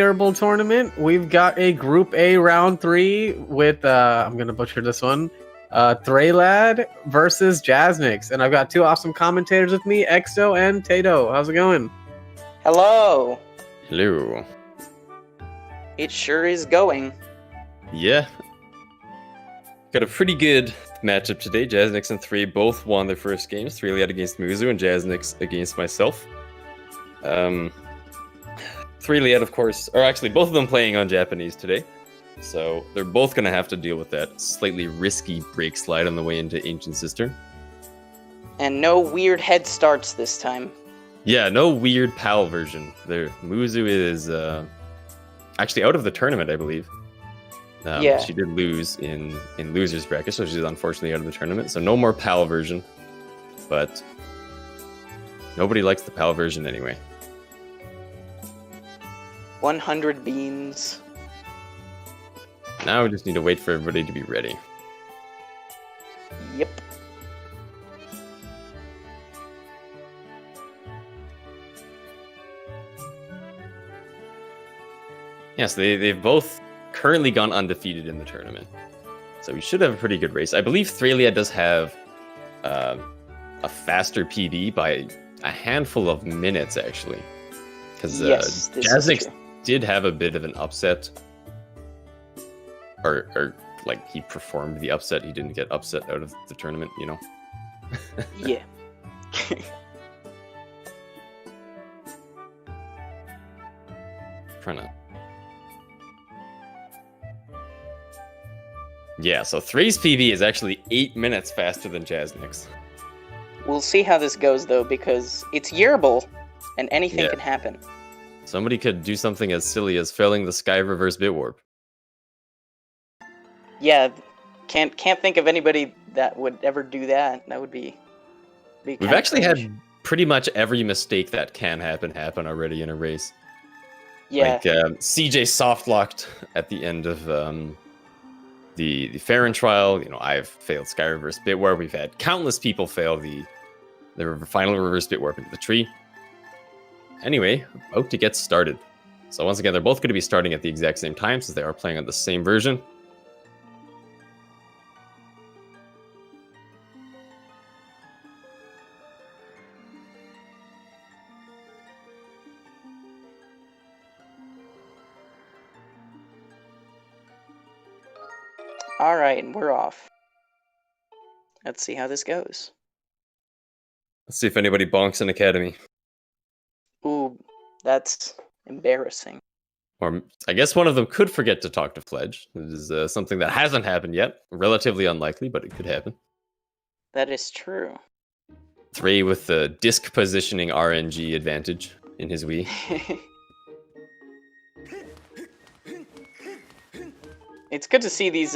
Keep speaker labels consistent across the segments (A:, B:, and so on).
A: Yerbal tournament. We've got a Group A round 3 with I'm gonna butcher this one. thraelyad versus Jasnix, and I've got two awesome commentators with me, Exo and Tato. How's it going?
B: Hello.
C: Hello.
B: It sure is going.
C: Yeah. Got a pretty good matchup today. Jasnix and Three both won their first games. thraelyad against Muzu and Jasnix against myself. thraelyad, of course, or actually both of them playing on Japanese today. So they're both going to have to deal with that slightly risky break slide on the way into Ancient Cistern.
B: And no weird head starts this time.
C: Yeah, no weird PAL version. Muzu is actually out of the tournament, I believe.
B: Yeah.
C: She did lose in loser's bracket, so she's unfortunately out of the tournament. So no more PAL version. But nobody likes the PAL version anyway.
B: 100 beans.
C: Now we just need to wait for everybody to be ready.
B: Yep.
C: Yes, they've both currently gone undefeated in the tournament. So we should have a pretty good race. I believe thraelyad does have a faster PB by a handful of minutes, actually. Because
B: yes,
C: Jasnix did have a bit of an upset. Or like, he performed the upset. He didn't get upset out of the tournament, you know?
B: Yeah.
C: Trying to... Yeah, so Three's PB is actually 8 minutes faster than Jasnix.
B: We'll see how this goes, though, because it's Yerbal, and anything can happen.
C: Somebody could do something as silly as failing the Sky Reverse Bit Warp.
B: Yeah, can't think of anybody that would ever do that. That would be
C: We've actually had pretty much every mistake that can happen already in a race.
B: Yeah.
C: Like CJ soft-locked at the end of the Farron trial. You know, I've failed Sky Reverse Bit Warp. We've had countless people fail the final Reverse Bit Warp into the tree. Anyway, about to get started. So once again, they're both going to be starting at the exact same time since they are playing on the same version.
B: Alright, we're off. Let's see how this goes.
C: Let's see if anybody bonks in Academy.
B: Ooh, that's embarrassing.
C: Or I guess one of them could forget to talk to Fledge. It is something that hasn't happened yet. Relatively unlikely, but it could happen.
B: That is true.
C: Three with the disc positioning RNG advantage in his Wii.
B: It's good to see these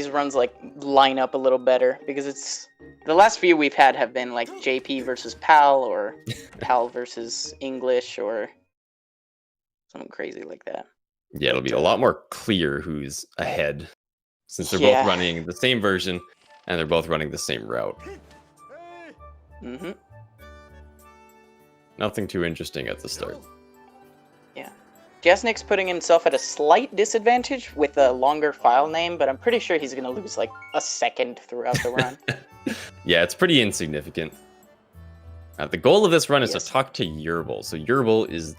B: runs like line up a little better, because it's the last few we've had have been like JP versus PAL or PAL versus English or something crazy like that.
C: Yeah, it'll be a lot more clear who's ahead since they're both running the same version and they're both running the same route.
B: Mm-hmm.
C: Nothing too interesting at the start.
B: Yeah. Jasnix putting himself at a slight disadvantage with a longer file name, but I'm pretty sure he's going to lose like a second throughout the run.
C: Yeah, it's pretty insignificant. The goal of this run is to talk to Yerbal. So Yerbal is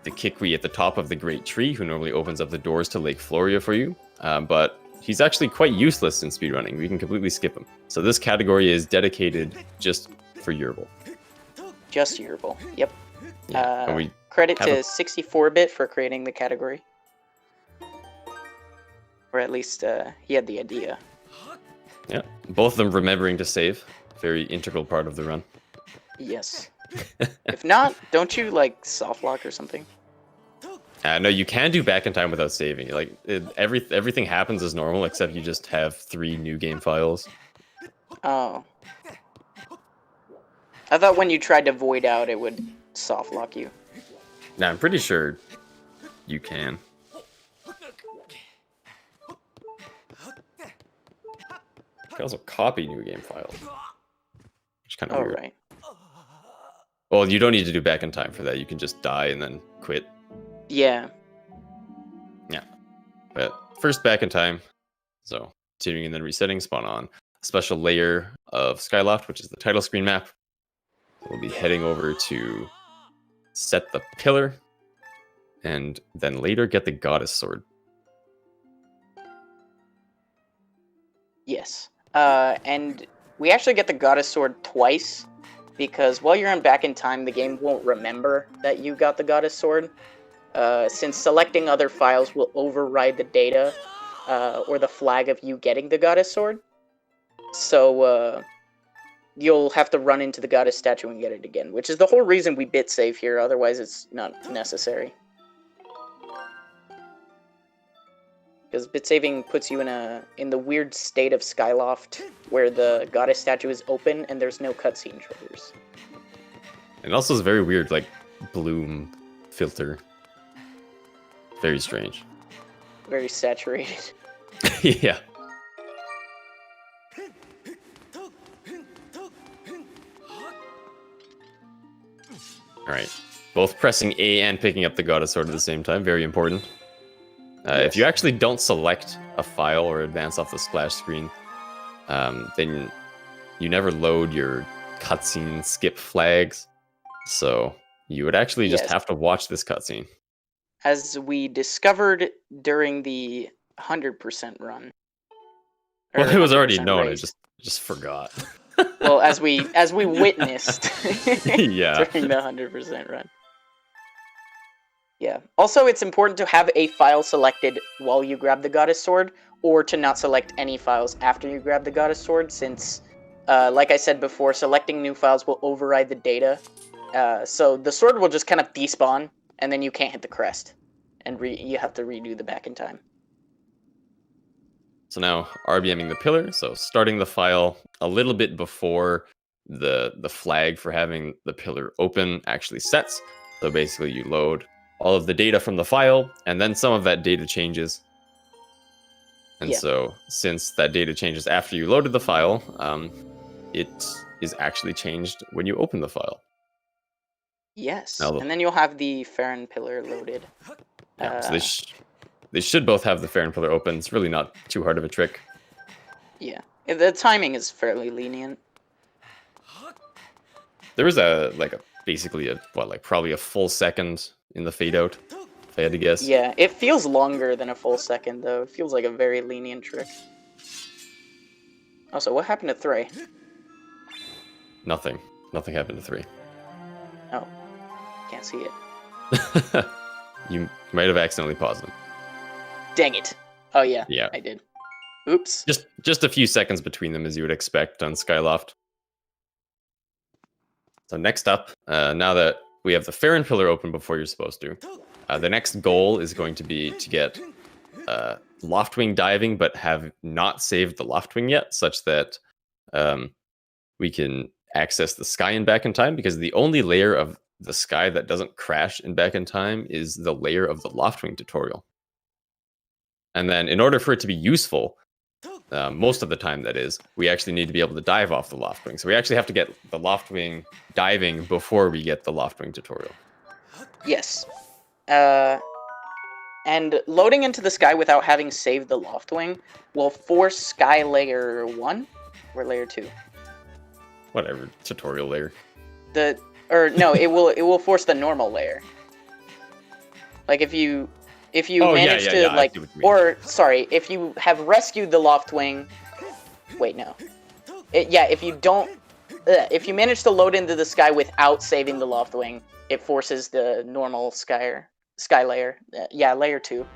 C: the Kikwi at the top of the Great Tree, who normally opens up the doors to Lake Floria for you. But he's actually quite useless in speedrunning. We can completely skip him. So this category is dedicated just for Yerbal.
B: Just Yerbal, yep.
C: Yeah,
B: credit to 64-bit for creating the category. Or at least he had the idea.
C: Yeah, both of them remembering to save. Very integral part of the run.
B: Yes. If not, don't you like soft lock or something?
C: No, you can do back in time without saving. Like everything happens as normal, except you just have 3 new game files.
B: Oh. I thought when you tried to void out, it would soft lock you.
C: Nah, I'm pretty sure you can. You can also copy new game files, which is kind of weird.
B: Right.
C: Well, you don't need to do back in time for that. You can just die and then quit.
B: Yeah.
C: Yeah. But first back in time. So continuing and then resetting, spawn on a special layer of Skyloft, which is the title screen map. We'll be heading over to set the pillar and then later get the goddess sword.
B: Yes. And we actually get the goddess sword twice, because while you're on back in time, the game won't remember that you got the goddess sword, since selecting other files will override the data or the flag of you getting the goddess sword. So you'll have to run into the goddess statue and get it again, which is the whole reason we bit save here. Otherwise, it's not necessary. Because bit saving puts you in the weird state of Skyloft where the goddess statue is open and there's no cutscene triggers.
C: And also it's very weird, like bloom filter. Very strange.
B: Very saturated.
C: Yeah. Alright. Both pressing A and picking up the goddess sword at the same time. Very important.
B: Yes.
C: If you actually don't select a file or advance off the splash screen, then you never load your cutscene skip flags. So you would actually just have to watch this cutscene.
B: As we discovered during the 100% run.
C: Well, it was already known.
B: Race.
C: I just forgot.
B: Well, as we witnessed
C: Yeah.
B: during the 100% run. Yeah. Also, it's important to have a file selected while you grab the goddess sword, or to not select any files after you grab the goddess sword, since, like I said before, selecting new files will override the data. So the sword will just kind of despawn, and then you can't hit the crest, and you have to redo the back in time.
C: So now RBMing the pillar, so starting the file a little bit before the flag for having the pillar open actually sets. So basically you load all of the data from the file, and then some of that data changes. And so since that data changes after you loaded the file, it is actually changed when you open the file.
B: Yes,
C: Now
B: and then you'll have the Farron pillar loaded.
C: Yeah, so they should both have the Farron pillar open. It's really not too hard of a trick.
B: Yeah, the timing is fairly lenient.
C: There was basically probably a full second in the fade out, if I had to guess.
B: Yeah, it feels longer than a full second, though. It feels like a very lenient trick. Also, what happened to Thray?
C: Nothing. Nothing happened to 3.
B: Oh, can't see it.
C: You might have accidentally paused them.
B: Dang it. Oh, yeah,
C: Yeah.
B: I did. Oops.
C: Just a few seconds between them, as you would expect on Skyloft. So next up, now that we have the Farron pillar open before you're supposed to, the next goal is going to be to get Loftwing diving, but have not saved the Loftwing yet, such that we can access the sky in back in time, because the only layer of the sky that doesn't crash in back in time is the layer of the Loftwing tutorial. And then in order for it to be useful, most of the time that is, we actually need to be able to dive off the Loftwing. So we actually have to get the Loftwing diving before we get the Loftwing tutorial.
B: Yes. And loading into the sky without having saved the Loftwing will force Sky Layer 1 or Layer 2.
C: Whatever, tutorial layer.
B: No, it will force the normal layer. Like if you manage to if you have rescued the Loftwing. Wait, no. If you manage to load into the sky without saving the Loftwing, it forces the normal sky layer. Layer 2.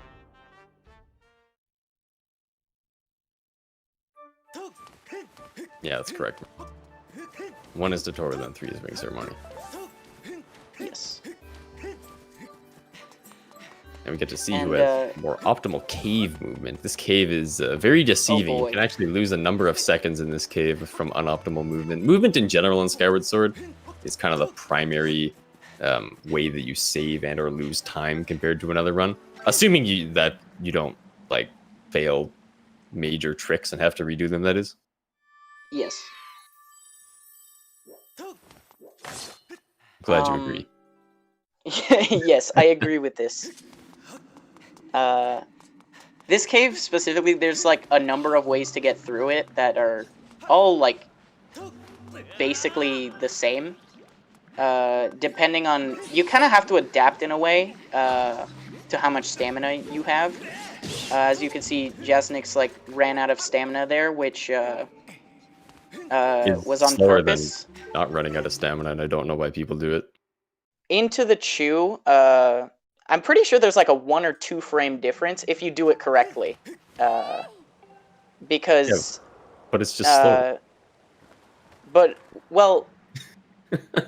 C: Yeah, that's correct. 1 is tutorial, and 3 is ring ceremony.
B: Yes.
C: And we get to see who has more optimal cave movement. This cave is very deceiving. You can actually lose a number of seconds in this cave from unoptimal movement. Movement in general in Skyward Sword is kind of the primary way that you save and or lose time compared to another run. Assuming that you don't fail major tricks and have to redo them, that is.
B: Yes.
C: Glad you agree.
B: Yes, I agree with this. This cave specifically, there's like a number of ways to get through it that are all like basically the same. Depending on, you kind of have to adapt in a way to how much stamina you have. As you can see, Jasnix like ran out of stamina there, which was on
C: slower
B: purpose.
C: than not running out of stamina, and I don't know why people do it.
B: Into the chew, I'm pretty sure there's like a 1 or 2 frame difference if you do it correctly. Because...
C: Yeah, but it's just slow.
B: But, well...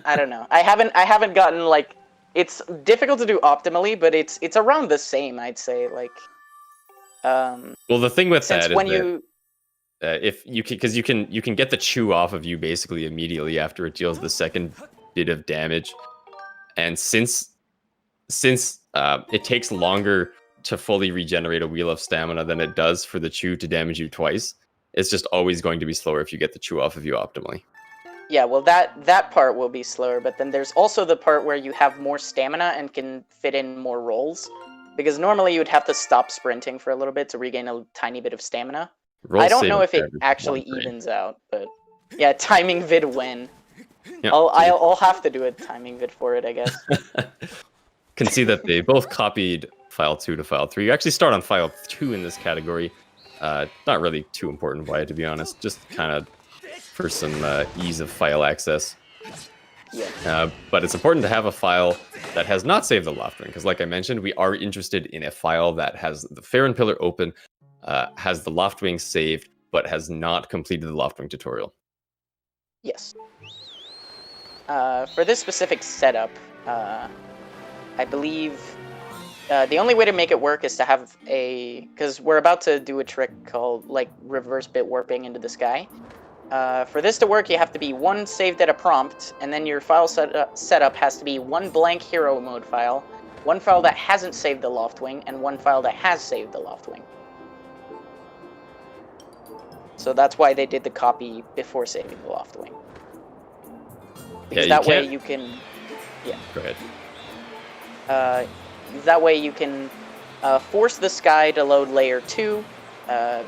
B: I don't know. I haven't gotten, like... It's difficult to do optimally, but it's around the same, I'd say, like...
C: Well, the thing with that is
B: when
C: that if you can... Because you can get the chew off of you basically immediately after it deals the second bit of damage. And since it takes longer to fully regenerate a wheel of stamina than it does for the chew to damage you twice, it's just always going to be slower if you get the chew off of you optimally.
B: Yeah, well, that part will be slower, but then there's also the part where you have more stamina and can fit in more rolls. Because normally you would have to stop sprinting for a little bit to regain a tiny bit of stamina. I don't know if it actually evens out, but... Yeah, timing vid when.
C: Yeah,
B: I'll have to do a timing vid for it, I guess.
C: Can see that they both copied file 2 to file 3. You actually start on file 2 in this category. Not really too important why, to be honest. Just kind of for some ease of file access.
B: Yeah.
C: But it's important to have a file that has not saved the Loftwing, because like I mentioned, we are interested in a file that has the Farron Pillar open, has the Loftwing saved, but has not completed the Loftwing tutorial.
B: Yes. For this specific setup, I believe the only way to make it work is to have because we're about to do a trick called like reverse bit warping into the sky. For this to work, you have to be 1 saved at a prompt, and then your file setup has to be 1 blank hero mode file, 1 file that hasn't saved the Loftwing, and 1 file that has saved the Loftwing. So that's why they did the copy before saving the Loftwing. Because that way you can... Yeah.
C: Go ahead.
B: That way you can force the sky to load layer 2,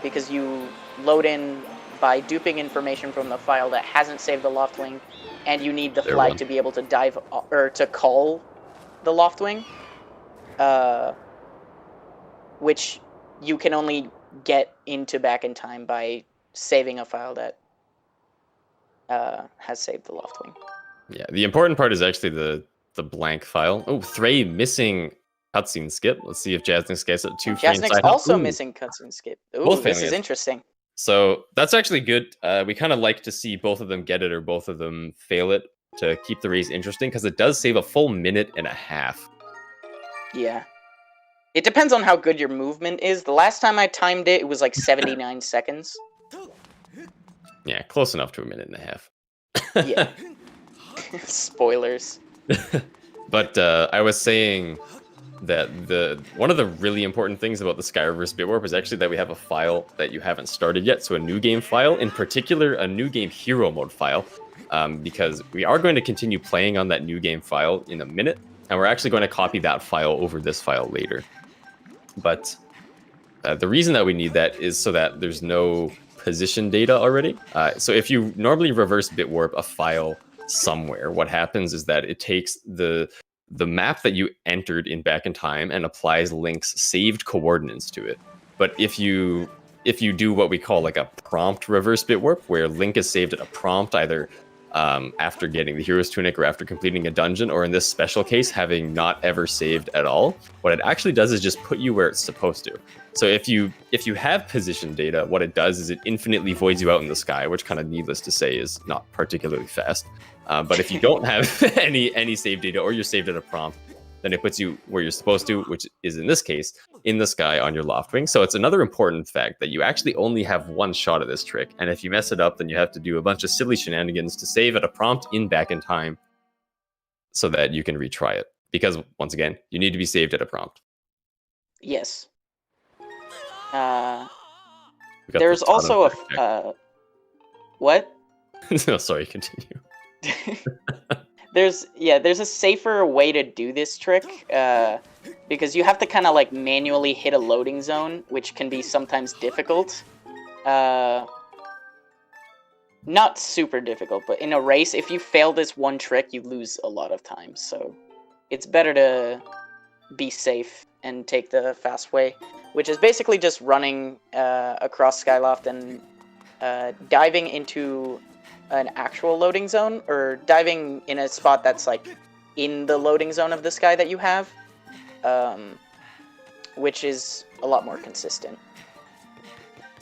B: because you load in by duping information from the file that hasn't saved the Loftwing, and you need the flag to be able to dive or to call the Loftwing, which you can only get into back in time by saving a file that has saved the Loftwing.
C: Yeah, the important part is actually the blank file. Oh, Thray missing cutscene skip. Let's see if Jasnix gets it 2 frames.
B: Jasnix also missing cutscene skip. Ooh, this is interesting.
C: So that's actually good. We kind of like to see both of them get it or both of them fail it to keep the race interesting, because it does save a full 1.5 minutes.
B: Yeah. It depends on how good your movement is. The last time I timed it, it was like 79 seconds.
C: Yeah, close enough to 1.5 minutes.
B: Yeah. Spoilers.
C: But I was saying that one of the really important things about the Skyward Bit Warp is actually that we have a file that you haven't started yet, so a new game file, in particular a new game hero mode file, because we are going to continue playing on that new game file in a minute, and we're actually going to copy that file over this file later. But the reason that we need that is so that there's no position data already. So if you normally reverse bit warp a file somewhere, what happens is that it takes the map that you entered in back in time and applies Link's saved coordinates to it. But if you do what we call like a prompt reverse bit warp, where Link is saved at a prompt either after getting the hero's tunic or after completing a dungeon, or in this special case having not ever saved at all, what it actually does is just put you where it's supposed to. So if you have position data, what it does is it infinitely voids you out in the sky, which kind of needless to say is not particularly fast. But if you don't have any save data, or you're saved at a prompt, then it puts you where you're supposed to, which is in this case, in the sky on your Loftwing. So it's another important fact that you actually only have one shot at this trick. And if you mess it up, then you have to do a bunch of silly shenanigans to save at a prompt in back in time so that you can retry it. Because, once again, you need to be saved at a prompt.
B: Yes. There's also a... what?
C: No, sorry, continue.
B: there's a safer way to do this trick, because you have to kind of like manually hit a loading zone, which can be sometimes difficult. Not super difficult, but in a race, if you fail this one trick, you lose a lot of time. So it's better to be safe and take the fast way, which is basically just running across Skyloft and diving into an actual loading zone, or diving in a spot that's like in the loading zone of the sky that you have, which is a lot more consistent.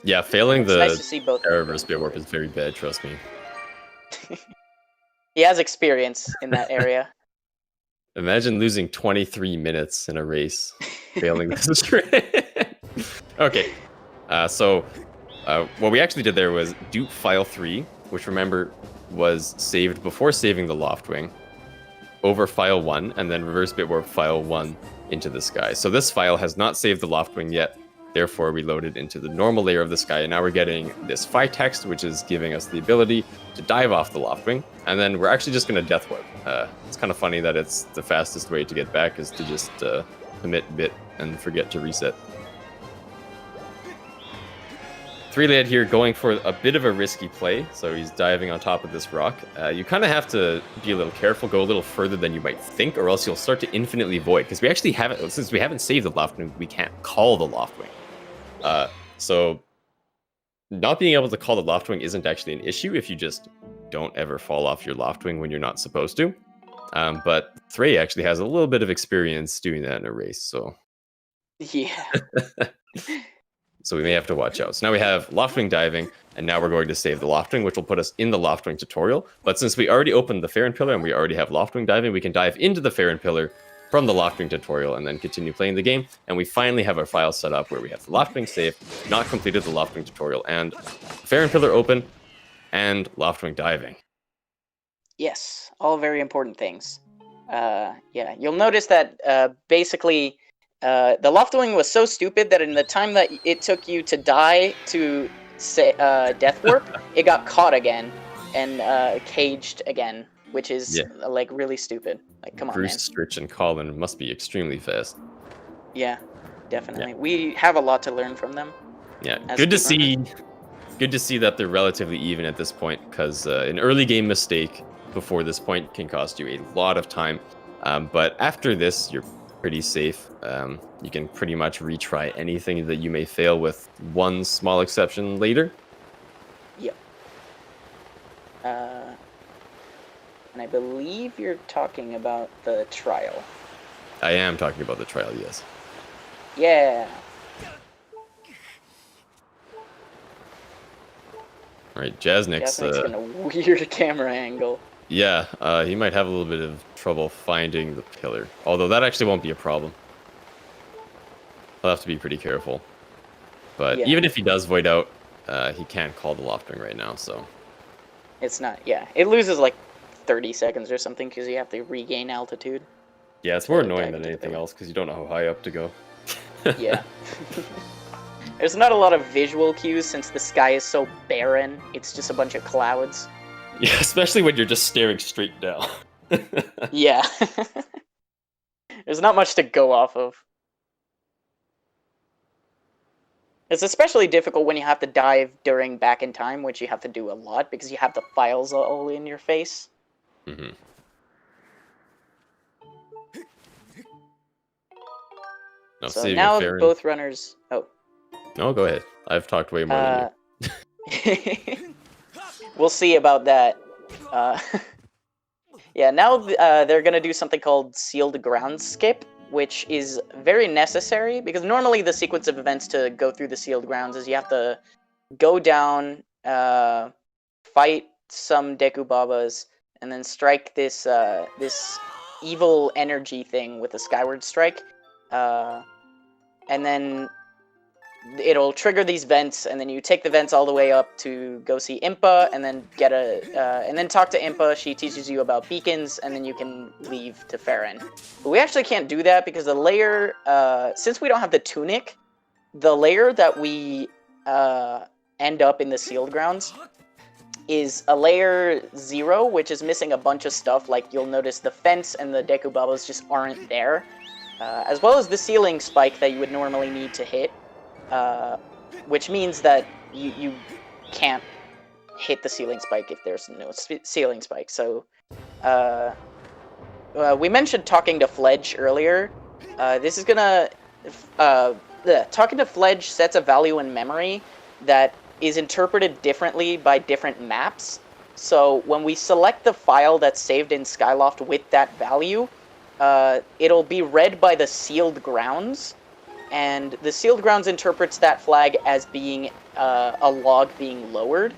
C: Yeah, failing the
B: nice to see both
C: reverse bit warp is very bad, trust me.
B: He has experience in that area.
C: Imagine losing 23 minutes in a race, failing this trick. Okay, so what we actually did there was dupe file 3, which remember was saved before saving the Loftwing, over file 1, and then reverse bit warp file 1 into the sky. So this file has not saved the Loftwing yet, therefore we loaded into the normal layer of the sky, and now we're getting this phi text, which is giving us the ability to dive off the Loftwing, and then we're actually just going to death warp. It's kind of funny that it's the fastest way to get back is to just commit bit and forget to reset. thraelyad here going for a bit of a risky play, so he's diving on top of this rock. You kind of have to be a little careful, go a little further than you might think, or else you'll start to infinitely void, because we actually haven't, since we haven't saved the Loftwing, we can't call the Loftwing. So not being able to call the Loftwing isn't actually an issue if you just don't ever fall off your Loftwing when you're not supposed to. But Thray actually has a little bit of experience doing that in a race, so...
B: Yeah.
C: So we may have to watch out. So now we have Loftwing diving, and now we're going to save the Loftwing, which will put us in the Loftwing tutorial. But since we already opened the Farron Pillar and we already have Loftwing diving, we can dive into the Farron Pillar from the Loftwing tutorial and then continue playing the game. And we finally have our file set up where we have the Loftwing saved, not completed the Loftwing tutorial, and Farron Pillar open, and Loftwing diving.
B: Yes, all very important things. Yeah, you'll notice that basically... the Loftwing was so stupid that in the time that it took you to die to Death Warp, it got caught again and caged again, which is like really stupid. Like, come on,
C: Bruce,
B: man.
C: Stritch, and Colin must be extremely fast.
B: Yeah, definitely. Yeah. We have a lot to learn from them.
C: Yeah, good to see. Good to see that they're relatively even at this point, because an early game mistake before this point can cost you a lot of time. But after this, you're pretty safe. You can pretty much retry anything that you may fail, with one small exception later.
B: Yep. And I believe you're talking about the trial.
C: I am talking about the trial, yes.
B: Yeah.
C: Alright, Jasnix.
B: Jasnix's got a weird camera angle.
C: Yeah, he might have a little bit of trouble finding the pillar. Although that actually won't be a problem. I'll have to be pretty careful. But even if he does void out, he can't call the Loftwing right now, so...
B: It's not, yeah. It loses like 30 seconds or something because you have to regain altitude.
C: Yeah, it's more annoying than anything else because you don't know how high up to go.
B: Yeah. There's not a lot of visual cues since the sky is so barren. It's just a bunch of clouds.
C: Yeah, especially when you're just staring straight down.
B: Yeah. There's not much to go off of. It's especially difficult when you have to dive during back in time, which you have to do a lot because you have the files all in your face.
C: Mm-hmm.
B: So now both runners... Oh.
C: No, go ahead. I've talked way more than you.
B: We'll see about that. Yeah, now they're going to do something called Sealed Ground Skip, which is very necessary, because normally the sequence of events to go through the Sealed Grounds is you have to go down, fight some Deku Babas, and then strike this this evil energy thing with a Skyward Strike. And then it'll trigger these vents, and then you take the vents all the way up to go see Impa, and then get and then talk to Impa. She teaches you about beacons, and then you can leave to Farron. But we actually can't do that because the layer, since we don't have the tunic, the layer that we end up in the Sealed Grounds is a layer 0, which is missing a bunch of stuff. Like you'll notice the fence and the Deku Bubbles just aren't there, as well as the ceiling spike that you would normally need to hit, which means that you can't hit the ceiling spike if there's no ceiling spike. So we mentioned talking to Fledge earlier. This is gonna talking to Fledge sets a value in memory that is interpreted differently by different maps. So when we select the file that's saved in Skyloft with that value, it'll be read by the sealed grounds, and the sealed grounds interprets that flag as being a log being lowered,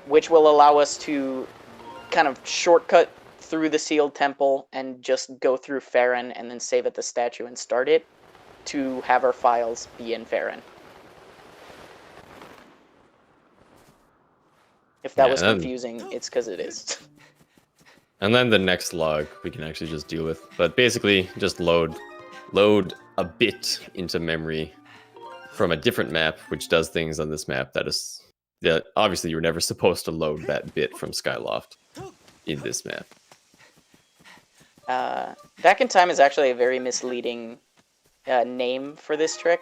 B: which will allow us to kind of shortcut through the sealed temple and just go through Farron and then save at the statue and start it to have our files be in Farron. If that was confusing, it's because it is.
C: And then the next log we can actually just deal with. But basically, just load a bit into memory from a different map, which does things on this map that obviously you were never supposed to load that bit from Skyloft in this map.
B: Back in Time is actually a very misleading name for this trick.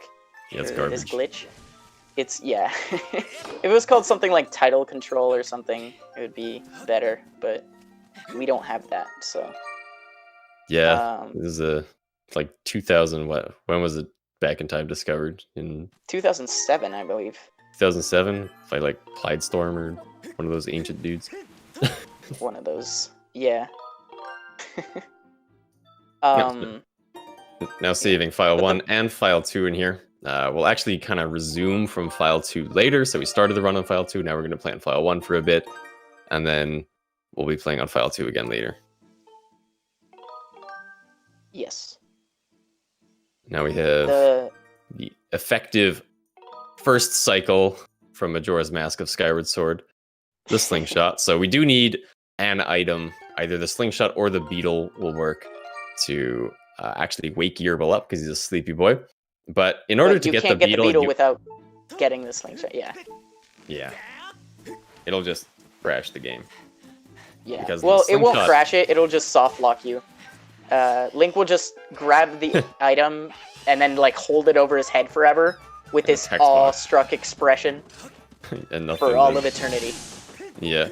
C: Yeah, it's garbage.
B: This glitch. It's, yeah. If it was called something like Title Control or something, it would be better, but we don't have that, so.
C: Yeah, this is like 2000, when was it Back in Time discovered? In
B: 2007, I believe.
C: 2007? By like Clyde Storm or one of those ancient dudes?
B: One of those, yeah.
C: Now saving file 1 and file 2 in here. We'll actually kind of resume from file 2 later. So we started the run on file 2. Now we're going to play on file 1 for a bit. And then we'll be playing on file 2 again later.
B: Yes.
C: Now we have the effective first cycle from Majora's Mask of Skyward Sword, the slingshot. So we do need an item. Either the slingshot or the beetle will work to actually wake Yerbal up because he's a sleepy boy. But in order to get the beetle... You can't get the beetle
B: without getting the slingshot, yeah.
C: Yeah. It'll just crash the game.
B: Yeah, well, it won't crash it, it'll just soft lock you. Link will just grab the item and then, like, hold it over his head forever with this awe-struck expression
C: and
B: for all of eternity.
C: Yeah.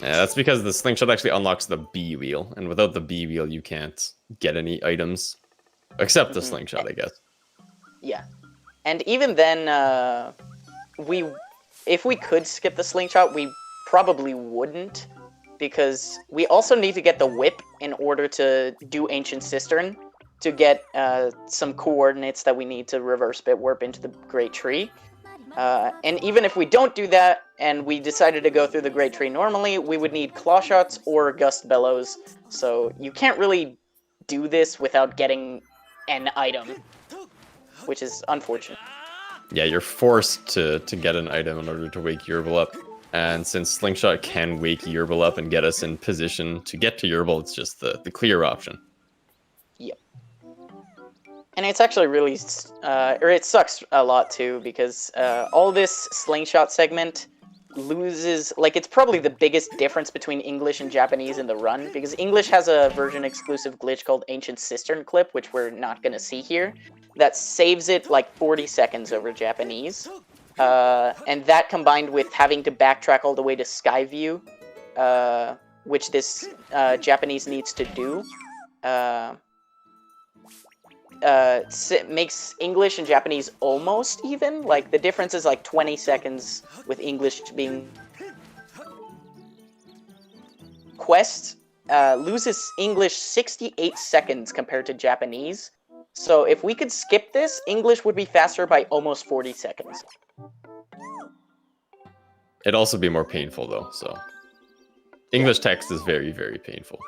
C: Yeah, that's because the slingshot actually unlocks the B wheel, and without the B wheel, you can't get any items. Except the slingshot, I guess.
B: Yeah. And even then, if we could skip the slingshot, we probably wouldn't, because we also need to get the whip in order to do Ancient Cistern, to get some coordinates that we need to reverse bit warp into the Great Tree. And even if we don't do that, and we decided to go through the Great Tree normally, we would need Claw Shots or Gust Bellows, so you can't really do this without getting an item, which is unfortunate.
C: Yeah, you're forced to get an item in order to wake Yerbal up. And since Slingshot can wake Yerbal up and get us in position to get to Yerbal, it's just the clear option.
B: Yep. And it's actually really, it sucks a lot too, because all this Slingshot segment loses, like, it's probably the biggest difference between English and Japanese in the run, because English has a version exclusive glitch called Ancient Cistern Clip, which we're not going to see here, that saves it like 40 seconds over Japanese. And that combined with having to backtrack all the way to Skyview, which this Japanese needs to do, makes English and Japanese almost even. Like, the difference is like 20 seconds with English being... Quest loses English 68 seconds compared to Japanese. So if we could skip this, English would be faster by almost 40 seconds.
C: It'd also be more painful, though, so... English text is very, very painful.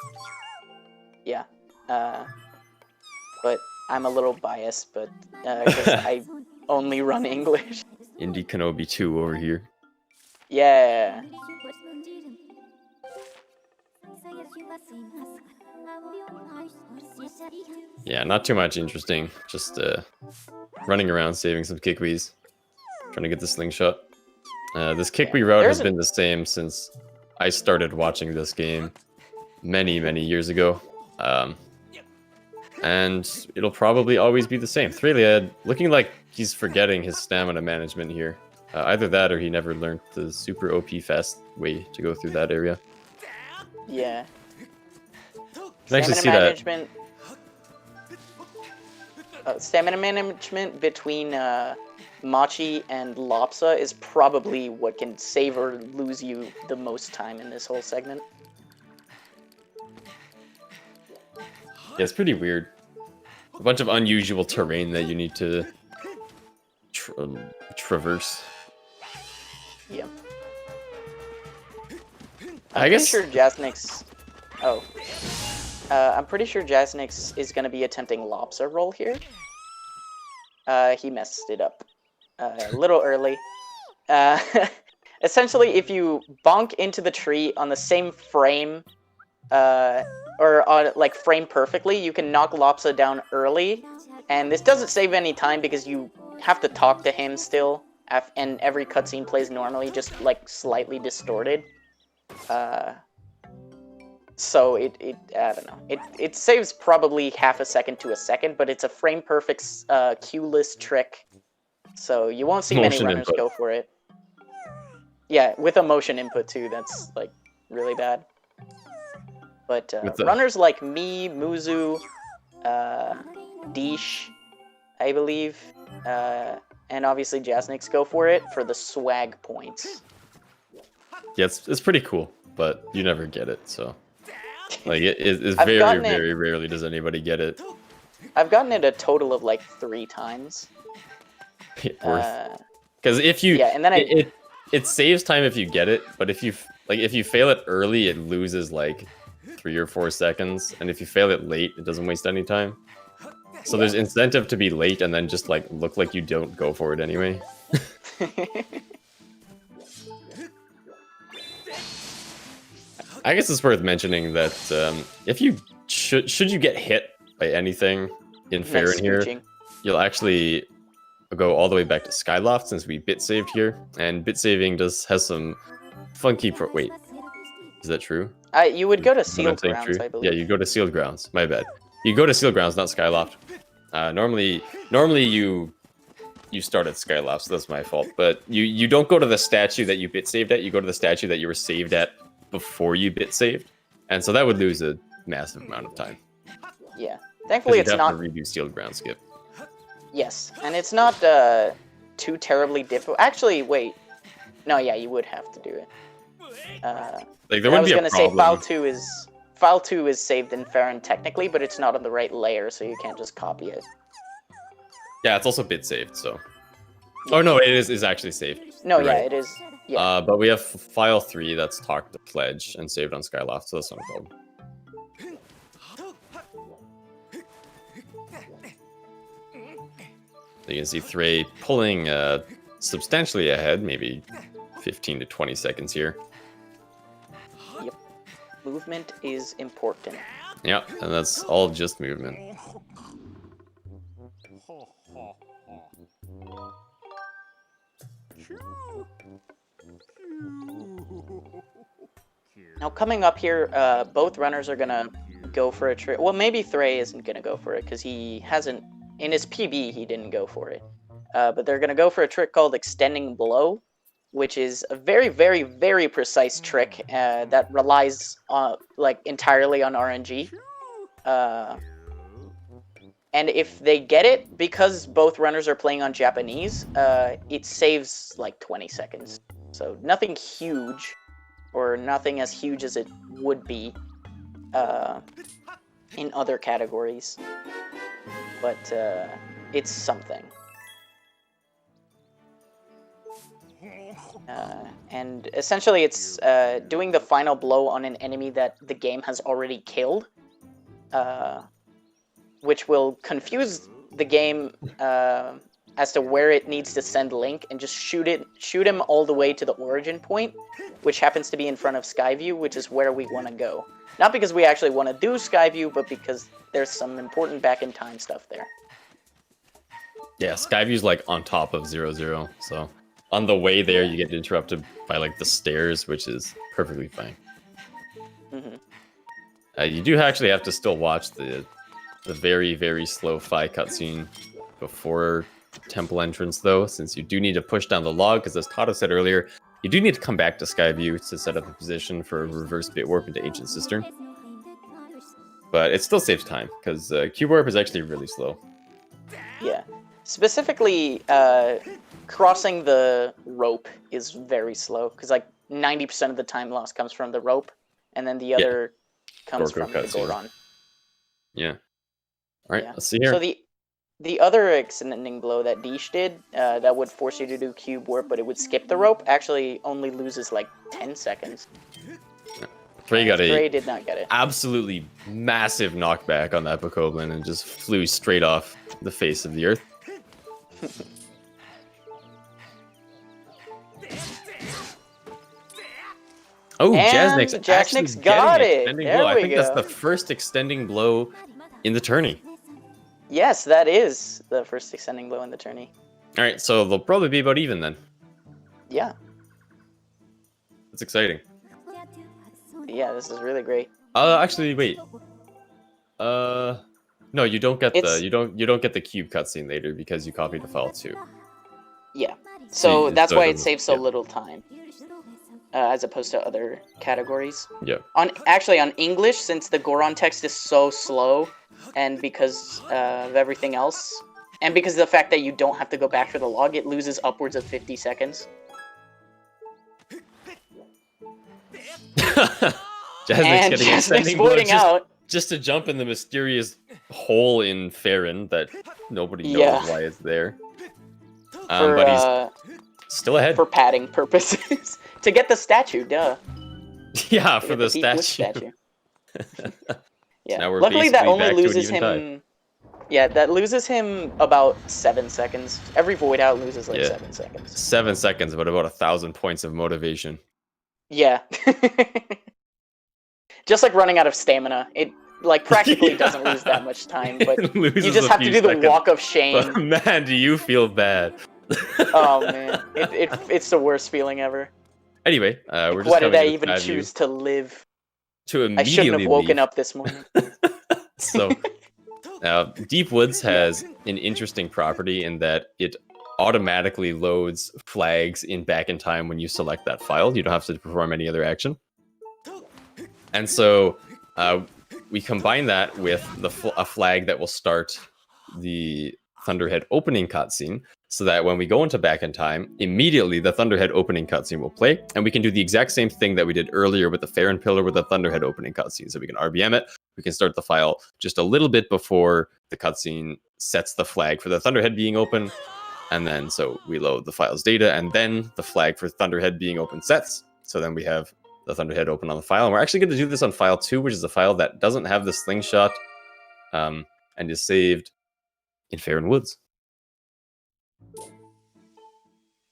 B: Yeah. But I'm a little biased, but because I only run English.
C: Indie Kenobi 2 over here.
B: Yeah.
C: Yeah, not too much interesting. Just running around, saving some Kikwees. Trying to get the slingshot. This kick reroute has been the same since I started watching this game many years ago. And it'll probably always be the same. thraelyad looking like he's forgetting his stamina management here. Either that or he never learned the super OP fast way to go through that area.
B: Yeah.
C: You can actually see
B: management, stamina management between Machi and Lopsa is probably what can save or lose you the most time in this whole segment.
C: Yeah, it's pretty weird. A bunch of unusual terrain that you need to traverse.
B: Yeah.
C: I guess.
B: Sure Jasnix. Oh. I'm pretty sure Jasnix is going to be attempting Lopsa roll here. He messed it up a little early. Essentially, if you bonk into the tree on the same frame, or on like frame perfectly, you can knock Lopsa down early, and this doesn't save any time because you have to talk to him still, and every cutscene plays normally, just like slightly distorted. So it I don't know. It saves probably half a second to a second, but it's a frame perfect cueless trick, so you won't see many runners go for it. Yeah, with a motion input too. That's like really bad. But runners like me, Muzu, Deesh, I believe, and obviously Jasnix go for it for the swag points. Yeah,
C: it's pretty cool, but you never get it, so. Like, it's very rarely does anybody get it.
B: I've gotten it a total of like 3 times.
C: Worth. Because if you...
B: Yeah, and then
C: it saves time if you get it, but if you fail it early, it loses like 3 or 4 seconds, and if you fail it late, it doesn't waste any time. So there's incentive to be late and then just like look like you don't go for it anyway. I guess it's worth mentioning that if you should you get hit by anything in Farron here, you'll actually go all the way back to Skyloft since we bit saved here, and bit saving has some funky wait, is that true?
B: You would go to Sealed Grounds, I believe.
C: Yeah, you go to Sealed Grounds. My bad. You go to Sealed Grounds, not Skyloft. Normally you start at Skyloft, so that's my fault. But you don't go to the statue that you bit saved at. You go to the statue that you were saved at before you bit saved, and so that would lose a massive amount of time.
B: Yeah, thankfully it's not.
C: To redo Sealed Ground skip.
B: Yes, and it's not too terribly difficult. Actually, wait, no, yeah, you would have to do it.
C: Like there would be a problem.
B: I was gonna say file 2 is saved in Farron technically, but it's not on the right layer, so you can't just copy it.
C: Yeah, it's also bit saved, so. Yeah. Oh no, it is actually saved.
B: No, yeah, it is. Yeah.
C: But we have file 3 that's talked to Pledge and saved on Skyloft, so that's not a problem. You can see Thray pulling substantially ahead, maybe 15 to 20 seconds here.
B: Yep. Movement is important.
C: Yeah, and that's all just movement.
B: Now coming up here, both runners are gonna go for a trick. Well, maybe Thray isn't gonna go for it because he hasn't. In his PB, he didn't go for it. But they're gonna go for a trick called Extending Blow, which is a very precise trick that relies on entirely on RNG. And if they get it, because both runners are playing on Japanese, it saves like 20 seconds. So nothing huge, or nothing as huge as it would be in other categories. But it's something. And essentially it's doing the final blow on an enemy that the game has already killed, which will confuse the game as to where it needs to send Link, and just shoot him all the way to the origin point, which happens to be in front of Skyview, which is where we want to go. Not because we actually want to do Skyview, but because there's some important back-in-time stuff there.
C: Yeah, Skyview's like on top of 0-0, so on the way there, you get interrupted by like the stairs, which is perfectly fine. You do actually have to still watch the very, very slow Fi cutscene before temple entrance, though, since you do need to push down the log, because as Tato said earlier, you do need to come back to Skyview to set up the position for a reverse bit warp into Ancient Cistern. But it still saves time, because Cube Warp is actually really slow.
B: Yeah. Specifically, crossing the rope is very slow, because like 90% of the time loss comes from the rope, and then the other comes from the Goron.
C: Yeah. All right,
B: Yeah.
C: let's see here.
B: So the other extending blow that Deesh did, that would force you to do Cube Warp, but it would skip the rope, actually only loses like 10 seconds.
C: Frey got
B: Frey did not get it.
C: Absolutely massive knockback on that Bokoblin and just flew straight off the face of the earth. Oh, Jasnix
B: got it.
C: Extending
B: There
C: blow. I
B: we
C: think
B: go.
C: that's the first extending blow in the tourney.
B: Yes, that is the first extending blow in the tourney.
C: All right, so they'll probably be about even then.
B: Yeah.
C: That's exciting.
B: Yeah, this is really great.
C: Actually, wait. No, you don't get
B: It's-
C: you don't get the cube cutscene later because you copied the file too.
B: Yeah. So
C: See,
B: that's
C: so
B: why
C: it
B: it
C: doesn't-
B: saves so
C: yeah.
B: little time. As opposed to other categories.
C: Yeah.
B: Actually, on English, since the Goron text is so slow, and because of everything else, and because of the fact that you don't have to go back for the log, it loses upwards of 50 seconds.
C: Jasnix
B: And
C: getting an
B: Jasnix
C: extending blow
B: voiding out.
C: just to jump in the mysterious hole in Farron that nobody knows
B: Yeah.
C: why it's there.
B: For,
C: But he's still ahead.
B: for padding purposes. To get the statue, duh.
C: Yeah,
B: To
C: for
B: get
C: the
B: Deep Witch
C: statue.
B: Yeah.
C: Now we're
B: Luckily, that
C: basically
B: only
C: back to an
B: loses
C: even tie.
B: him. Yeah, that loses him about 7 seconds. Every void out loses like
C: Yeah.
B: 7 seconds.
C: 7 seconds, but about 1,000 points of motivation.
B: Yeah. Just like running out of stamina. It like practically doesn't lose that much time, but
C: It
B: you
C: loses
B: just
C: a
B: have to
C: few
B: do the
C: seconds.
B: walk of shame.
C: But man, do you feel bad?
B: Oh man, it's the worst feeling ever.
C: Anyway,
B: Like,
C: we're just
B: why did I
C: coming to
B: even
C: Skyview
B: choose to live?
C: to
B: I
C: immediately
B: shouldn't have woken
C: leave.
B: up this morning.
C: So, Deep Woods has an interesting property in that it automatically loads flags in back in time when you select that file. You don't have to perform any other action. And so we combine that with a flag that will start the Thunderhead opening cutscene, so that when we go into back in time, immediately the Thunderhead opening cutscene will play, and we can do the exact same thing that we did earlier with the Farron Pillar with the Thunderhead opening cutscene. So we can RBM it, we can start the file just a little bit before the cutscene sets the flag for the Thunderhead being open, and then so we load the file's data, and then the flag for Thunderhead being open sets. So then we have the Thunderhead open on the file, and we're actually going to do this on file 2, which is a file that doesn't have the slingshot, and is saved in Farron Woods.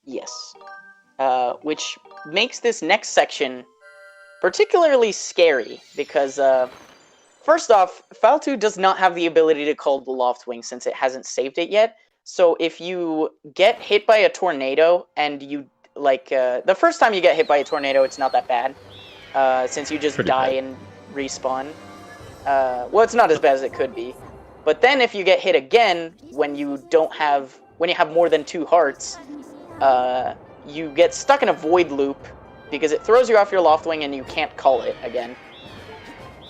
B: Yes. Which makes this next section particularly scary, because first off, File 2 does not have the ability to call the Loftwing since it hasn't saved it yet. So if you get hit by a tornado and you, the first time you get hit by a tornado, it's not that bad, since you just
C: Pretty
B: die
C: bad.
B: and respawn. Well, it's not as bad as it could be. But then if you get hit again, when you have more than 2 hearts, you get stuck in a void loop because it throws you off your Loftwing and you can't call it again.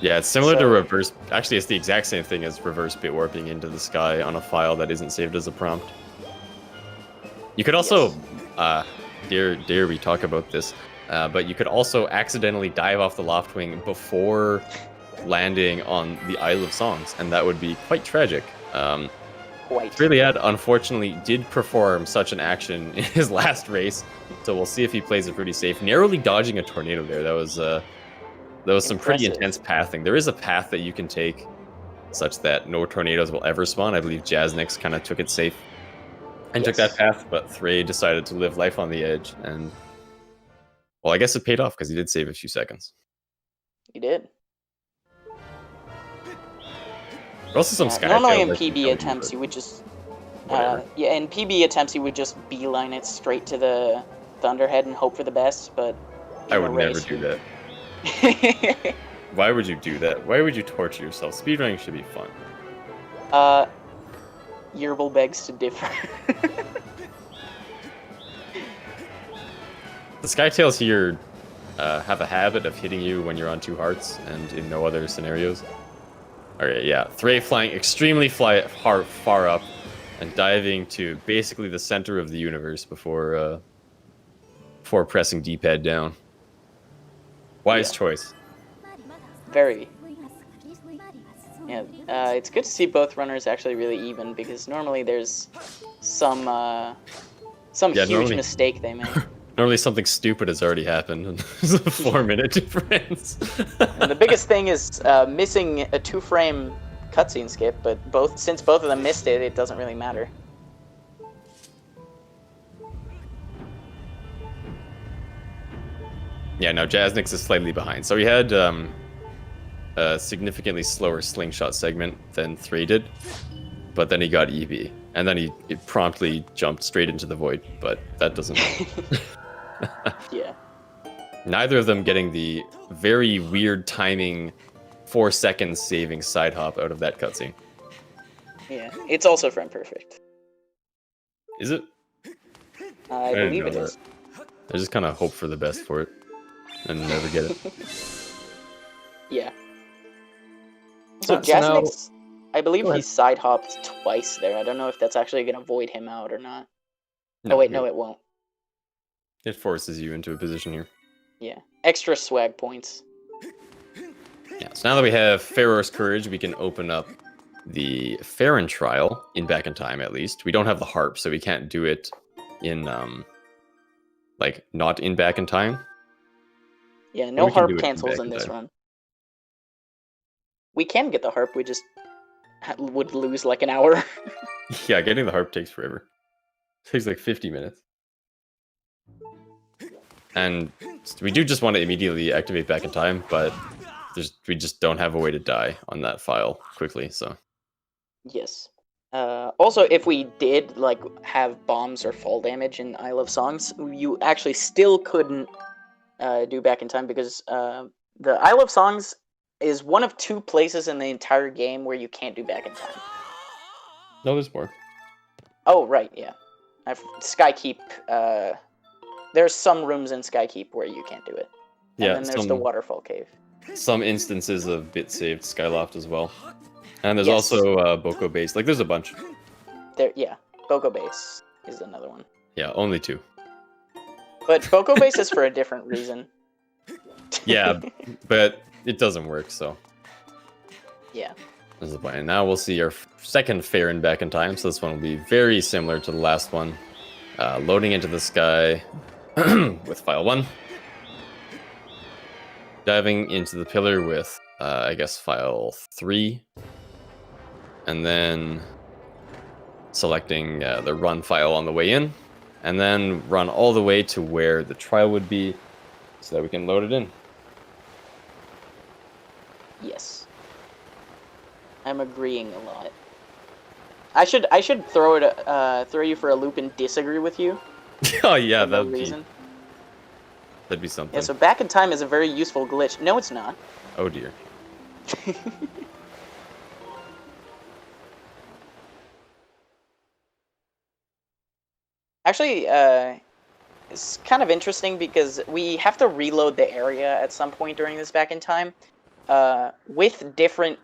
C: Yeah, it's similar to
B: So-
C: reverse. Actually, it's the exact same thing as reverse bit warping into the sky on a file that isn't saved as a prompt. You could also, dare we talk about this, but you could also accidentally dive off the Loftwing before landing on the Isle of Songs, and that would be quite tragic.
B: Quite.
C: thraelyad unfortunately did perform such an action in his last race, so we'll see if he plays it pretty safe. Narrowly dodging a tornado there. That was some pretty
B: Impressive.
C: intense pathing. There is a path that you can take such that no tornadoes will ever spawn. I believe Jasnix kind of took it safe and took that
B: Yes.
C: path, but Thray decided to live life on the edge, and well, I guess it paid off because he did save a few seconds.
B: You did.
C: There are also some Sky
B: Normally
C: fails
B: in
C: that you
B: PB
C: don't
B: attempts,
C: use,
B: you would just...
C: whatever.
B: Yeah, in PB attempts, he would just beeline it straight to the Thunderhead and hope for the best, but
C: I
B: in
C: would
B: a
C: never
B: race,
C: do that. Why would you do that? Why would you torture yourself? Speedrunning should be fun.
B: Yerbal begs to differ.
C: The Skytails here have a habit of hitting you when you're on 2 hearts and in no other scenarios. Okay, yeah. Thray flying extremely far up and diving to basically the center of the universe before pressing D-pad down. Wise choice.
B: Very. Yeah, it's good to see both runners actually really even, because normally there's some huge mistake they make.
C: Normally something stupid has already happened, and there's a 4-minute difference.
B: And the biggest thing is missing a 2-frame cutscene skip, but since both of them missed it, it doesn't really matter.
C: Yeah, no, Jasnix is slightly behind. So he had a significantly slower slingshot segment than Thray did, but then he got EB, and then he promptly jumped straight into the void, but that doesn't...
B: Yeah.
C: Neither of them getting the very weird timing 4 seconds saving side hop out of that cutscene.
B: Yeah, it's also frame perfect.
C: Is it?
B: I believe it is.
C: I just kind of hope for the best for it and never get it.
B: Yeah. So
A: So now-
B: Jasnix, I believe
A: Go
B: he
A: ahead.
B: side hopped twice there. I don't know if that's actually going to void him out or not.
C: No,
B: Oh wait, no, it won't.
C: It forces you into a position here.
B: Yeah, extra swag points.
C: Yeah, so now that we have Pharaoh's Courage, we can open up the Farron trial in Back in Time, at least. We don't have the harp, so we can't do it in, like, not in Back in Time.
B: Yeah, no
C: we can do
B: harp
C: it in
B: cancels
C: Back
B: in
C: in
B: this
C: Time.
B: run. We can get the harp, we just would lose like an hour.
C: Yeah, getting the harp takes forever. It takes like 50 minutes. And we do just want to immediately activate Back in Time, but we just don't have a way to die on that file quickly, so...
B: Yes. Also, if we did like have bombs or fall damage in I Love Songs, you actually still couldn't do Back in Time, because the I Love Songs is one of 2 places in the entire game where you can't do Back in Time.
C: No, there's more.
B: Oh, right, yeah. Skykeep, there's some rooms in Skykeep where you can't do it. And
C: Yeah,
B: then there's the Waterfall Cave.
C: some instances of bit saved Skyloft as well. And there's
B: Yes.
C: also Boko Base. Like, there's a bunch.
B: There, yeah, Boko Base is another one.
C: Yeah, only 2.
B: But Boko Base is for a different reason.
C: Yeah, but it doesn't work, so...
B: Yeah.
C: This is the point. And now we'll see our second Farron Back in Time, so this one will be very similar to the last one. Loading into the sky with file 1. Diving into the pillar with, I guess, file 3. And then selecting the run file on the way in. And then run all the way to where the trial would be so that we can load it in.
B: Yes. I'm agreeing a lot. I should throw you for a loop and disagree with you.
C: Oh yeah,
B: for no
C: that'd be something.
B: Yeah, so Back in Time is a very useful glitch. No, it's not.
C: Oh dear.
B: Actually, it's kind of interesting because we have to reload the area at some point during this Back in Time, with different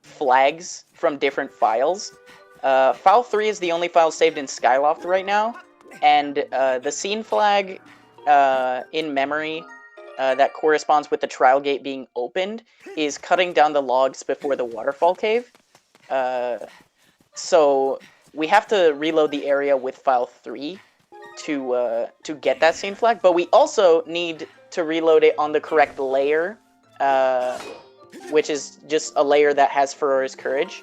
B: flags from different files. File 3 is the only file saved in Skyloft right now, and the scene flag in memory that corresponds with the trial gate being opened is cutting down the logs before the waterfall cave. So we have to reload the area with file 3 to get that scene flag, but we also need to reload it on the correct layer, which is just a layer that has Pharaoh's Courage,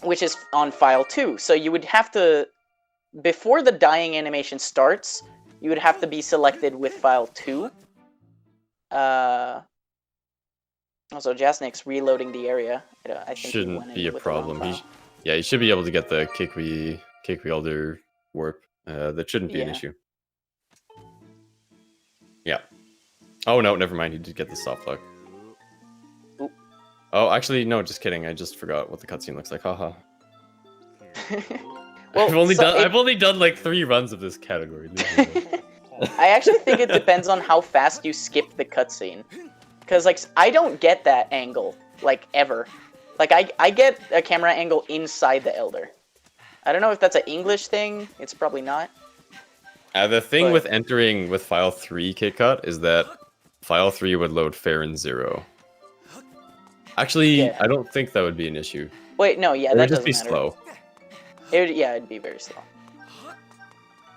B: which is on file 2. So you would have to, before the dying animation starts, you would have to be selected with file 2. Also, Jasnix reloading the area. I think
C: Shouldn't be a problem. Yeah, you should be able to get the kick wielder warp. That shouldn't be an
B: Yeah.
C: issue. Yeah. Oh no, never mind. He did get the soft lock.
B: Oop.
C: Oh, actually, no. Just kidding. I just forgot what the cutscene looks like. Haha.
B: Well,
C: I've only done like 3 runs of this category.
B: I actually think it depends on how fast you skip the cutscene. Because, like, I don't get that angle, like, ever. Like, I get a camera angle inside the Elder. I don't know if that's an English thing. It's probably not.
C: The thing
B: But-
C: with entering with file 3 KitKat is that file 3 would load Farron 0. Actually,
B: Yeah.
C: I don't think that would be an issue.
B: Wait, no, yeah,
C: It
B: that
C: would just
B: doesn't
C: be
B: matter.
C: slow.
B: It'd be very slow.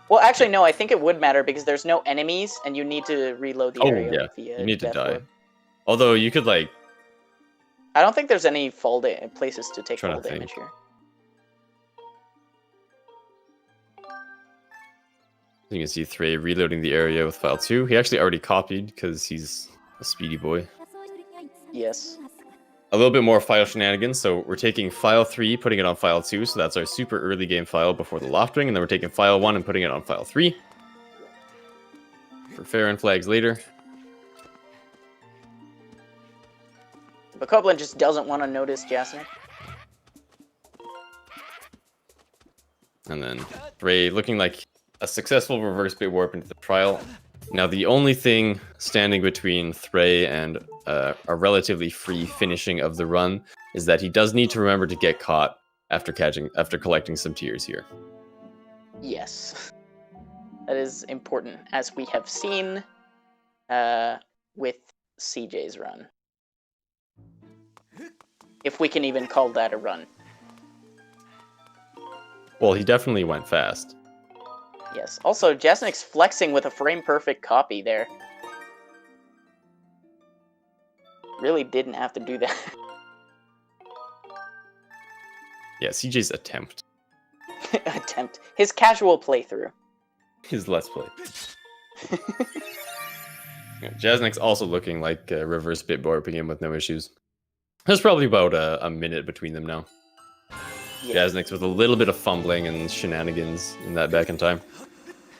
B: Well, actually, no, I think it would matter because there's no enemies, and you need to reload the
C: Oh,
B: area
C: yeah.
B: with the
C: You need to
B: death
C: die.
B: orb.
C: Although you could like
B: I don't think there's any places to take
C: Trying
B: fall
C: to think.
B: damage here.
C: you can see Threy reloading the area with file 2. He actually already copied because he's a speedy boy.
B: Yes.
C: A little bit more file shenanigans. So we're taking file 3, putting it on file 2. So that's our super early game file before the loft ring. And then we're taking file 1 and putting it on file 3. For Farron flags later.
B: But Copeland just doesn't want to notice Jasnix.
C: And then Threy looking like a successful reverse bit warp into the trial. Now the only thing standing between Threy and a relatively free finishing of the run is that he does need to remember to get caught after collecting some tears here.
B: Yes. That is important, as we have seen with CJ's run. If we can even call that a run.
C: Well, he definitely went fast.
B: Yes. Also, Jasnix flexing with a frame-perfect copy there. Really didn't have to do that.
C: Yeah, CJ's attempt.
B: Attempt. His casual playthrough.
C: His let's play. Yeah, Jasnix also looking like reverse bit warping him with no issues. There's probably about a minute between them now.
B: Yeah.
C: Jasnix with a little bit of fumbling and shenanigans in that back in time.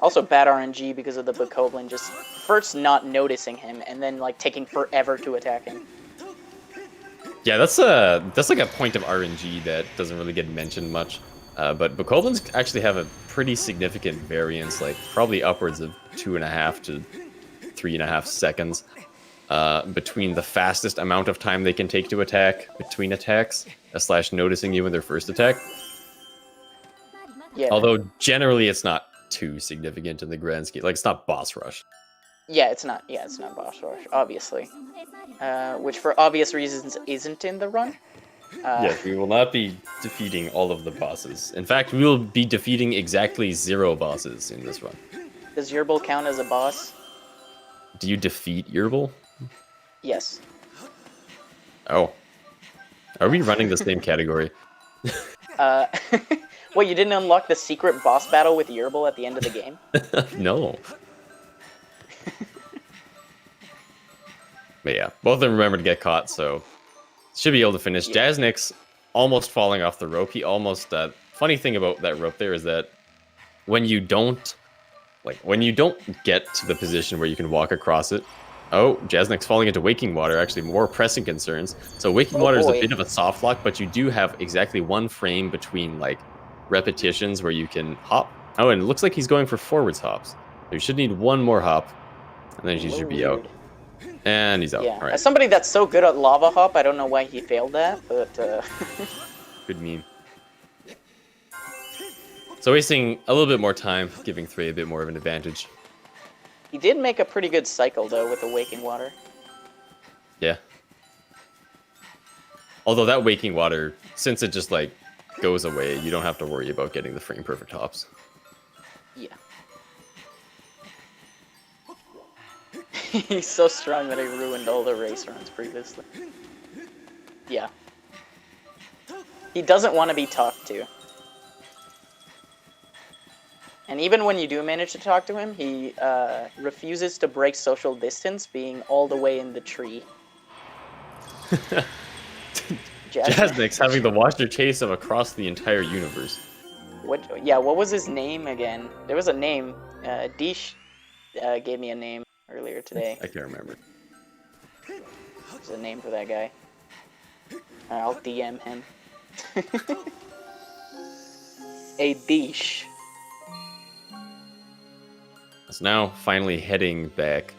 B: Also bad RNG because of the Bokoblin just first not noticing him and then like taking forever to attack him.
C: Yeah, that's like a point of RNG that doesn't really get mentioned much. But Bokoblins actually have a pretty significant variance, like probably upwards of 2.5 to 3.5 seconds between the fastest amount of time they can take to attack between attacks, / noticing you in their first attack.
B: Yeah.
C: Although generally it's not too significant in the grand scheme. Like it's not boss rush.
B: Yeah, it's not boss rush, obviously. Which for obvious reasons isn't in the run.
C: Yes, we will not be defeating all of the bosses. In fact, we will be defeating exactly 0 bosses in this run.
B: Does Yerbal count as a boss?
C: Do you defeat Yerbal?
B: Yes.
C: Oh. Are we running the same category?
B: What, you didn't unlock the secret boss battle with Yerbal at the end of the game?
C: No. But yeah, both of them remember to get caught, so should be able to finish.
B: Yeah.
C: Jasnix almost falling off the rope. He almost funny thing about that rope there is that when you don't get to the position where you can walk across it. Oh, Jasnix falling into Waking Water, actually more pressing concerns. So Waking Water is a
B: boy.
C: bit of a soft lock, but you do have exactly 1 frame between like repetitions where you can hop. Oh, and it looks like he's going for forwards hops. So you should need 1 more hop, and then he should be out. And he's out.
B: Yeah.
C: All right.
B: As somebody that's so good at lava hop, I don't know why he failed that, but
C: Good meme. So wasting a little bit more time, giving Threy a bit more of an advantage.
B: he did make a pretty good cycle though with the Waking Water.
C: Yeah. Although that Waking Water, since it just like goes away, you don't have to worry about getting the frame perfect hops.
B: Yeah. He's so strong that he ruined all the race runs previously. Yeah. He doesn't want to be talked to. And even when you do manage to talk to him, he refuses to break social distance, being all the way in the tree.
C: Jasnix having the watcher chase him across the entire universe.
B: What? Yeah, what was his name again? There was a name. Deesh gave me a name earlier today.
C: I can't remember.
B: There's a name for that guy. I'll DM him. A Deesh.
C: So now finally heading back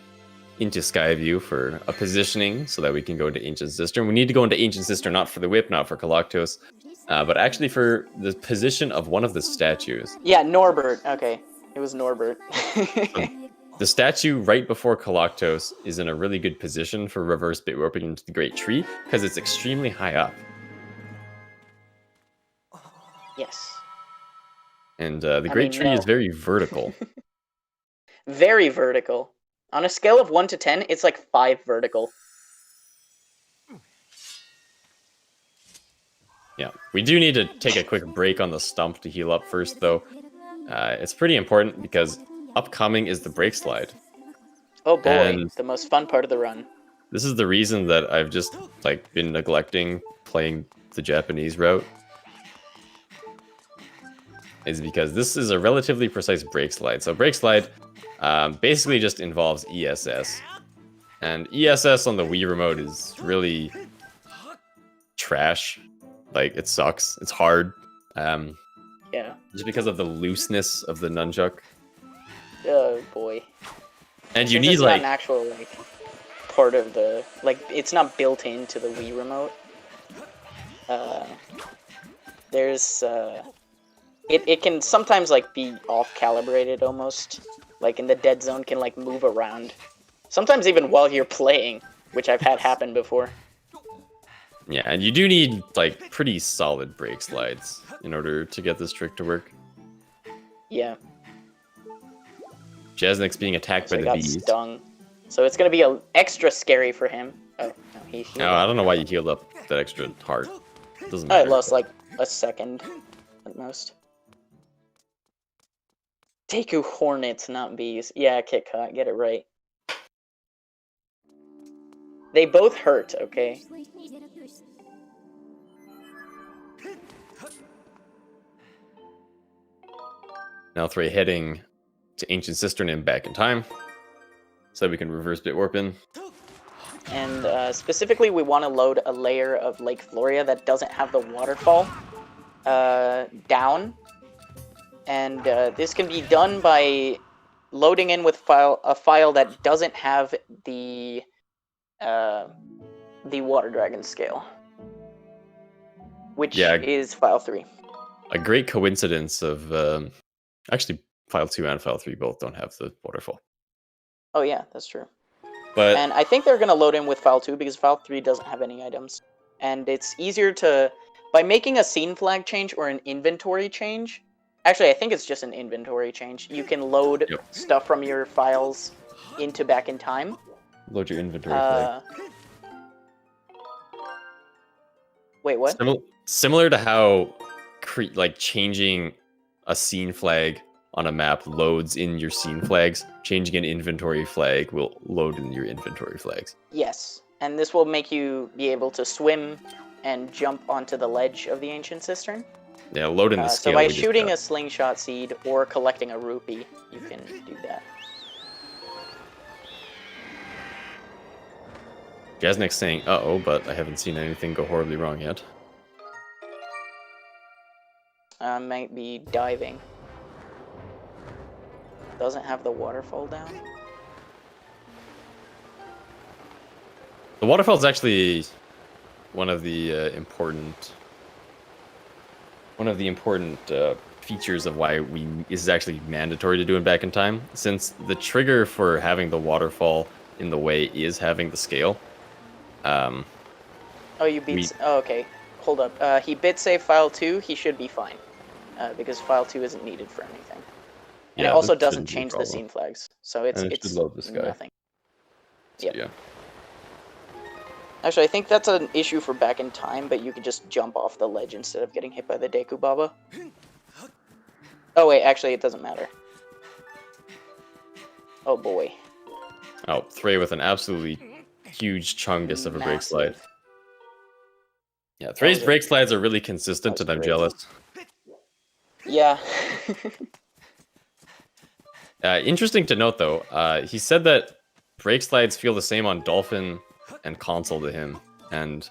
C: into Skyview for a positioning so that we can go into Ancient Cistern. We need to go into Ancient Cistern not for the whip, not for Galactos, but actually for the position of one of the statues.
B: Yeah, Norbert. Okay, it was Norbert.
C: The statue right before Galactos is in a really good position for reverse bit warping into the Great Tree because it's extremely high up.
B: Yes.
C: And the Great Tree is very vertical.
B: Very vertical. On a scale of 1 to 10, it's like 5 vertical.
C: Yeah, we do need to take a quick break on the stump to heal up first, though. It's pretty important because upcoming is the break slide.
B: Oh boy,
C: And
B: the most fun part of the run.
C: this is the reason that I've just been neglecting playing the Japanese route. Is because this is a relatively precise break slide. So break slide basically just involves ESS. And ESS on the Wii remote is really trash. Like, it sucks. It's hard.
B: Yeah.
C: Just because of the looseness of the nunchuck.
B: Oh boy.
C: And you
B: Since
C: need
B: it's not an actual part of the it's not built into the Wii remote. There's it can sometimes be off calibrated almost. Like in the dead zone can move around. Sometimes even while you're playing, which I've had happen before.
C: Yeah, and you do need pretty solid brake slides in order to get this trick to work.
B: Yeah.
C: Jasnix being attacked by the bees.
B: Stung. So it's gonna be extra scary for him. Oh, no, he healed
C: No,
B: up.
C: I don't know why you healed up that extra heart. Doesn't
B: I
C: matter.
B: lost a second at most. Deku hornets, not bees. Yeah, Kit Kat, get it right. They both hurt, okay?
C: Now Thray heading to Ancient Cistern and back in time, so we can reverse bit warp in.
B: And specifically, we want to load a layer of Lake Floria that doesn't have the waterfall down. And this can be done by loading in with a file that doesn't have the Water Dragon scale, which is file 3.
C: A great coincidence of actually file 2 and file 3 both don't have the waterfall.
B: Oh yeah, that's true.
C: But
B: And I think they're going to load in with file 2 because file 3 doesn't have any items. And it's easier to, by making a scene flag change or an inventory change, actually I think it's just an inventory change, you can load stuff from your files into back in time.
C: Load your inventory flag.
B: Wait, what?
C: Similar to how changing a scene flag on a map loads in your scene flags, changing an inventory flag will load in your inventory flags.
B: Yes, and this will make you be able to swim and jump onto the ledge of the Ancient Cistern.
C: Yeah, load in the scale.
B: So by shooting a slingshot seed or collecting a rupee, you can do that.
C: Jasnix saying, uh-oh, but I haven't seen anything go horribly wrong yet.
B: Might be diving. Doesn't have the waterfall down.
C: The waterfall is actually one of the important features of why this is actually mandatory to do it back in time, since the trigger for having the waterfall in the way is having the scale.
B: Oh, you beat. Oh, okay. Hold up. He bit save file 2. He should be fine, because file 2 isn't needed for anything. And it also doesn't change the scene flags, so it's
C: load this guy.
B: Nothing.
C: So, yeah.
B: Actually, I think that's an issue for back in time, but you could just jump off the ledge instead of getting hit by the Deku Baba. Oh wait, actually it doesn't matter. Oh boy.
C: Oh, Thray with an absolutely huge chungus of a break slide. Yeah, Thray's
B: was it.
C: brake slides are really consistent,
B: That
C: and
B: was
C: I'm
B: great.
C: jealous.
B: Yeah.
C: Interesting to note, though, he said that brake slides feel the same on Dolphin and console to him, and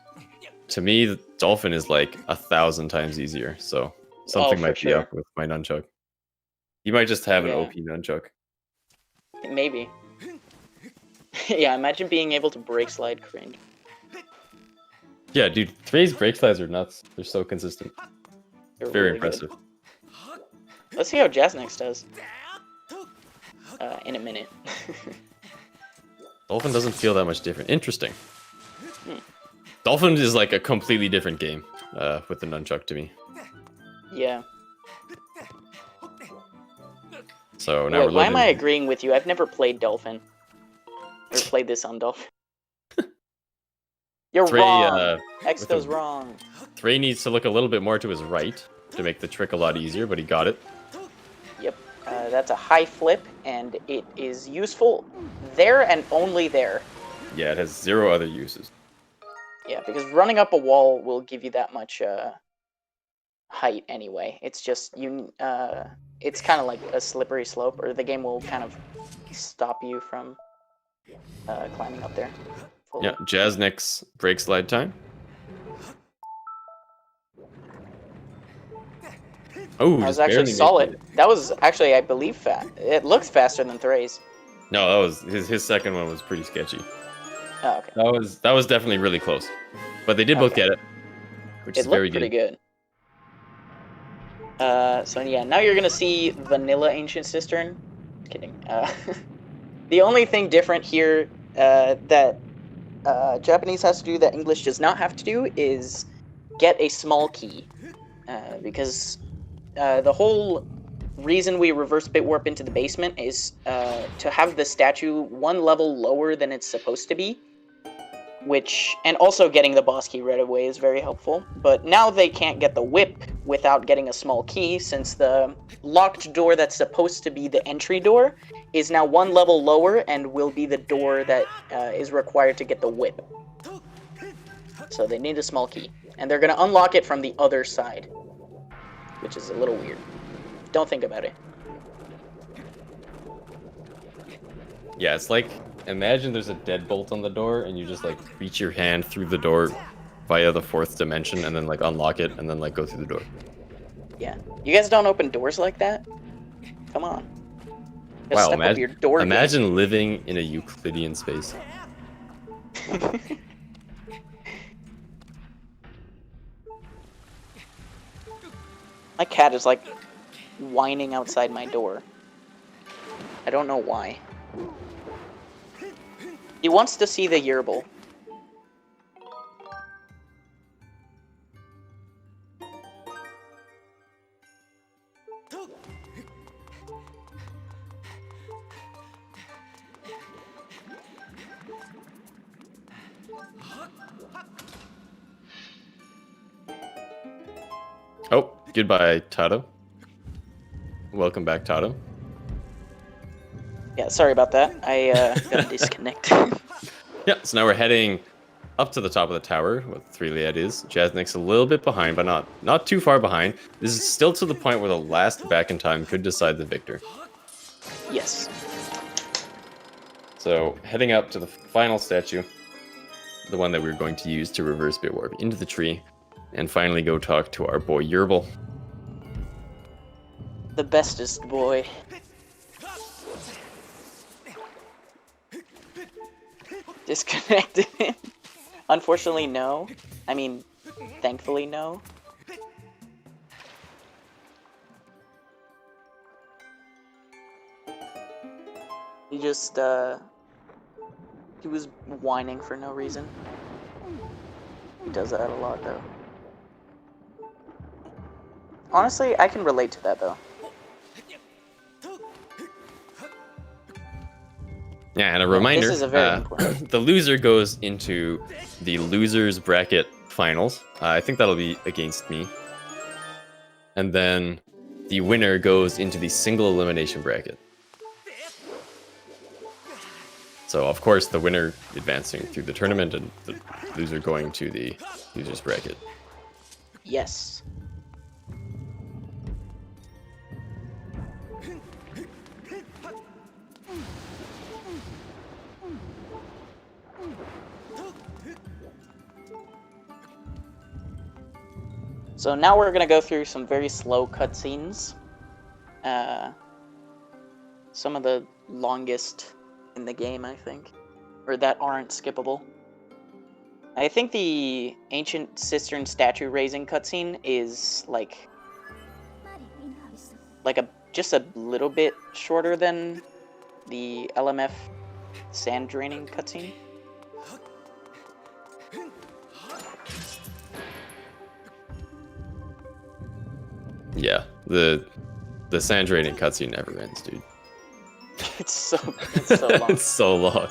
C: to me, the Dolphin is like 1,000 times easier. So something
B: for
C: might be
B: sure.
C: up with my nunchuck. You might just have an
B: Yeah.
C: OP nunchuck.
B: Maybe. Yeah, imagine being able to brake slide cringe.
C: Yeah, dude, Thray's brake slides are nuts. They're so consistent.
B: They're
C: Very
B: really good.
C: impressive.
B: Let's see how Jasnix does. In a minute.
C: Dolphin doesn't feel that much different. Interesting.
B: Hmm.
C: Dolphin is like a completely different game with the nunchuck to me.
B: Yeah.
C: So now
B: Wait,
C: we're
B: why am I
C: living.
B: agreeing with you? I've never played Dolphin. Or played this on Dolphin. You're
C: Thray,
B: wrong!
C: with
B: Exto's
C: the-
B: wrong.
C: Thray needs to look a little bit more to his right to make the trick a lot easier, but he got it.
B: Yep. That's a high flip, and it is useful there and only there.
C: Yeah, it has 0 other uses.
B: Yeah, because running up a wall will give you that much height anyway. It's just it's kind of like a slippery slope, or the game will kind of stop you from climbing up there. Fully.
C: Yeah, Jasnix brake slide time. Oh,
B: That was
C: just
B: actually
C: barely
B: solid.
C: making it.
B: That was actually, I believe, it looks faster than Thray's.
C: No, that was his second one was pretty sketchy.
B: Oh, okay.
C: That was definitely really close, but they did both
B: Okay.
C: get it, which
B: It
C: is very
B: looked pretty
C: good.
B: good. So yeah, now you're gonna see vanilla Ancient Cistern. Kidding. The only thing different here that Japanese has to do that English does not have to do is get a small key, because the whole reason we reverse bit warp into the basement is to have the statue one level lower than it's supposed to be, and also getting the boss key right away is very helpful. But now they can't get the whip without getting a small key, since the locked door that's supposed to be the entry door is now one level lower and will be the door that is required to get the whip. So they need a small key, and they're going to unlock it from the other side, which is a little weird. Don't think about it.
C: Yeah, it's like, imagine there's a deadbolt on the door and you just like reach your hand through the door via the 4th dimension and then like unlock it and then like go through the door.
B: Yeah. You guys don't open doors like that? Come on. Just
C: Wow,
B: step up your door game.
C: imagine living in a Euclidean space.
B: My cat is like whining outside my door. I don't know why. He wants to see the Yerbal.
C: Oh, goodbye, Tato. Welcome back, Tato.
B: Yeah, sorry about that. I got disconnected.
C: Yeah, so now we're heading up to the top of the tower, where the thraelyad is. Jasnix a little bit behind, but not too far behind. This is still to the point where the last back in time could decide the victor.
B: Yes.
C: So heading up to the final statue, the one that we're going to use to reverse bit warp into the tree, and finally go talk to our boy Yerbal.
B: The bestest boy. Disconnected. Unfortunately, no. I mean, thankfully, no. He just, he was whining for no reason. He does that a lot, though. Honestly, I can relate to that, though.
C: Yeah, and a reminder,
B: This is a very important.
C: the loser goes into the losers bracket finals. I think that'll be against me. And then the winner goes into the single elimination bracket. So of course the winner advancing through the tournament and the loser going to the loser's bracket.
B: Yes. So now we're gonna go through some very slow cutscenes. Some of the longest in the game, I think, or that aren't skippable. I think the ancient cistern statue raising cutscene is like just a little bit shorter than the LMF sand draining cutscene.
C: Yeah, the sand draining cutscene never ends, dude.
B: It's so long.
C: It's so long.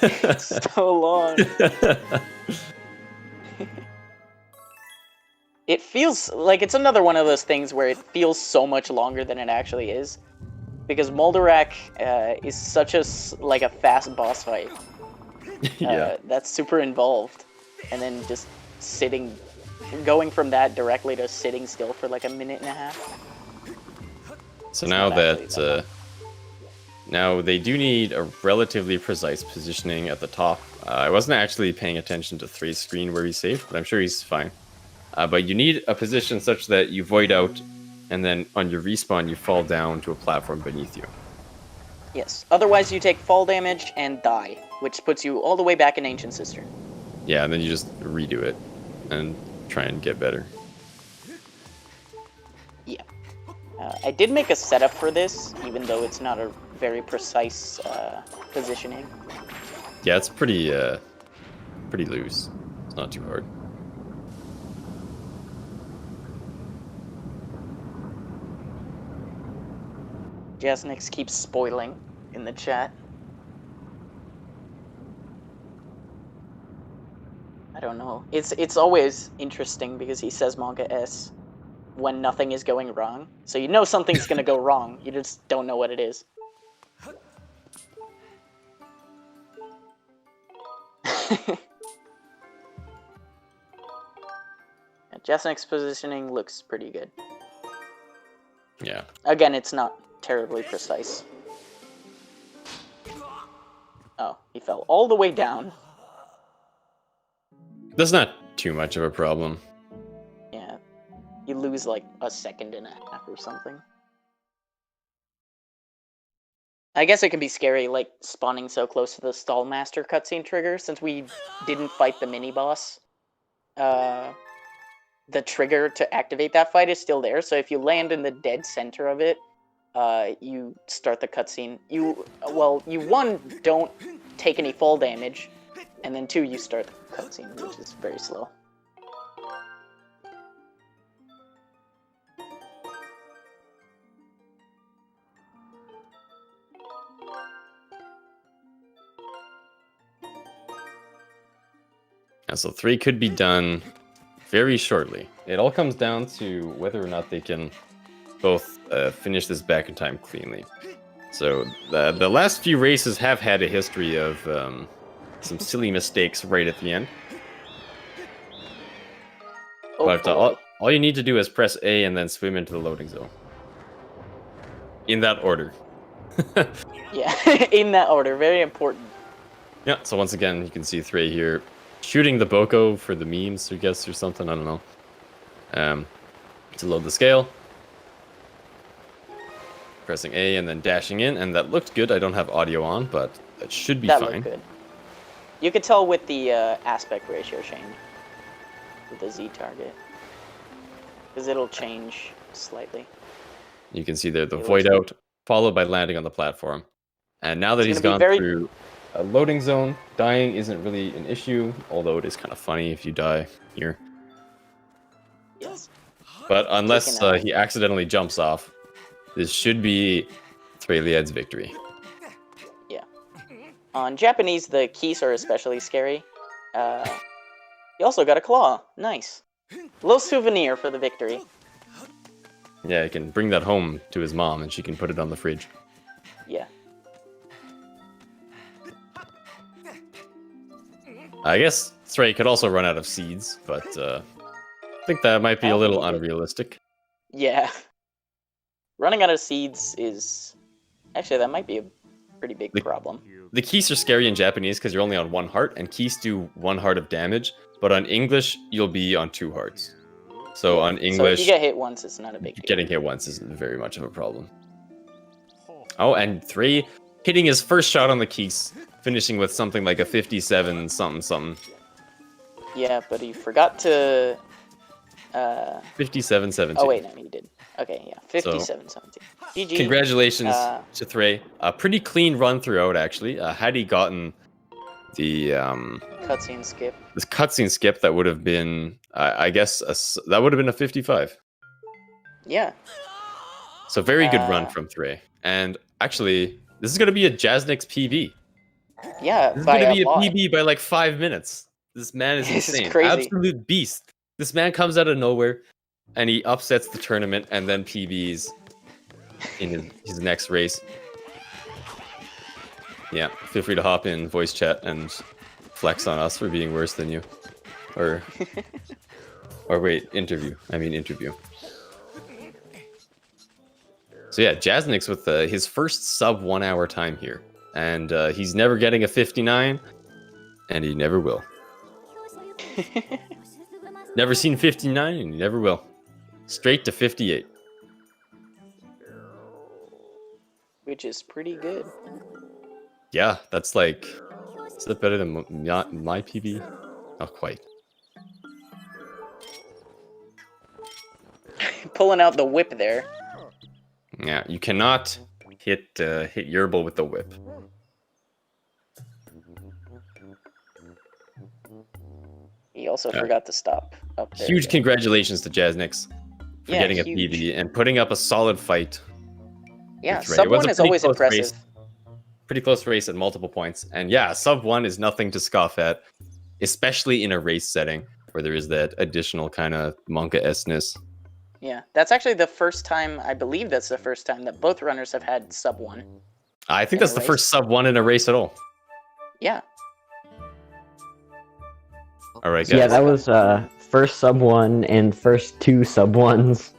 B: It's so long. It feels like it's another one of those things where it feels so much longer than it actually is, because Moldarak is such a fast boss fight.
C: Yeah,
B: That's super involved, and then just going from that directly to sitting still for like a minute and a half.
C: so now that now they do need a relatively precise positioning at the top. I wasn't actually paying attention to Three's screen where he's safe, but I'm sure he's fine. But you need a position such that you void out, and then on your respawn you fall down to a platform beneath you.
B: Yes. Otherwise, you take fall damage and die, which puts you all the way back in Ancient Cistern.
C: Yeah, and then you just redo it and try and get better.
B: Yeah. I did make a setup for this, even though it's not a very precise positioning.
C: Yeah, it's pretty loose. It's not too hard.
B: Jasnix keeps spoiling in the chat. I don't know. It's always interesting because he says manga S when nothing is going wrong. So you know something's gonna go wrong. You just don't know what it is. Jasnix positioning looks pretty good.
C: Yeah.
B: Again, it's not terribly precise. Oh, he fell all the way down.
C: That's not too much of a problem.
B: Yeah. You lose like a second and a half or something. I guess it can be scary, like, spawning so close to the Stallmaster cutscene trigger, since we didn't fight the mini-boss. The trigger to activate that fight is still there, so if you land in the dead center of it, you start the cutscene. You, one, don't take any fall damage, and then two, you start the cutscene, which is very slow.
C: And so 3 could be done very shortly. It all comes down to whether or not they can both finish this back in time cleanly. So the last few races have had a history of some silly mistakes right at the end.
B: Oh,
C: but all you need to do is press A and then swim into the loading zone. In that order.
B: Yeah, in that order. Very important.
C: Yeah, so once again, you can see 3 here shooting the Boko for the memes, I guess, or something. I don't know. To load the scale. Pressing A and then dashing in, and that looked good. I don't have audio on, but that should be
B: That
C: fine.
B: looked good. You could tell with the aspect ratio change with the Z target, because it'll change slightly.
C: You can see there the void out, followed by landing on the platform. And now that he's gone through a loading zone, dying isn't really an issue, although it is kind of funny if you die here.
B: Yes.
C: But unless he accidentally jumps off, this should be thraelyad's victory.
B: Yeah. On Japanese, the keys are especially scary. He also got a claw. Nice. A little souvenir for the victory.
C: Yeah, he can bring that home to his mom, and she can put it on the fridge.
B: Yeah.
C: I guess Thray could also run out of seeds, but I think that might be a little unrealistic.
B: Yeah. Running out of seeds is... Actually, that might be a pretty big problem.
C: The keys are scary in Japanese because you're only on 1 heart, and keys do 1 heart of damage, but on English, you'll be on 2 hearts. So on English...
B: So if you get hit once, it's not a big deal.
C: Getting hit once isn't very much of a problem. Oh, and Thray hitting his first shot on the keys, finishing with something like a 57 something.
B: Yeah, but he forgot to...
C: 57-17.
B: Oh wait, no, he did. Okay, yeah, 57-17. GG.
C: Congratulations to Thray. A pretty clean run throughout, actually. Had he gotten the
B: cutscene skip,
C: this cutscene skip, that would have been, I guess, that would have been a 55.
B: Yeah.
C: So very good run from Thray. And actually, this is going to be a Jasnix PB.
B: Yeah,
C: this is going to be a PB by like 5 minutes. This man is insane.
B: Is crazy.
C: Absolute beast. This man comes out of nowhere, and he upsets the tournament, and then PBs in his next race. Yeah, feel free to hop in voice chat and flex on us for being worse than you, or wait, interview. So yeah, Jasnix with his first sub 1 hour time here, and he's never getting a 59, and he never will. Never seen 59, and you never will. Straight to 58.
B: Which is pretty good.
C: Yeah, that's like... Is that better than my PB? Not quite.
B: Pulling out the whip there.
C: Yeah, you cannot hit Yerbal with the whip.
B: He also forgot to stop up there.
C: Huge congratulations to Jasnix for getting a PB and putting up a solid fight.
B: Yeah, sub 1 is always impressive.
C: Race. Pretty close race at multiple points. And yeah, sub 1 is nothing to scoff at, especially in a race setting where there is that additional kind of Monka-esseness.
B: Yeah, that's actually the first time, I believe that's the first time that both runners have had sub 1.
C: I think that's the first sub 1 in a race at all.
B: Yeah.
C: All right, guys.
D: Yeah, that was first sub 1 and first 2 sub 1s.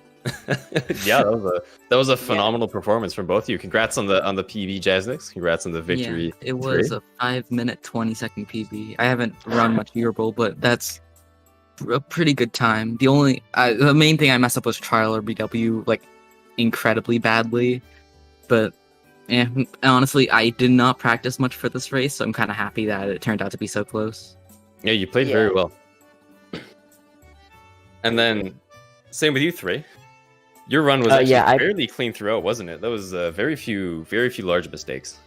C: Yeah, that was a phenomenal performance from both of you. Congrats on the PB, Jasnix. Congrats on the victory.
E: Yeah, it was a 5-minute 20-second PB. I haven't run much Yerbal, but that's a pretty good time. The main thing I messed up was trial or BW like incredibly badly, but honestly, I did not practice much for this race, so I'm kind of happy that it turned out to be so close.
C: Yeah, you played very well. And then, same with you, Thray. Your run was actually fairly clean throughout, wasn't it? That was very few large mistakes.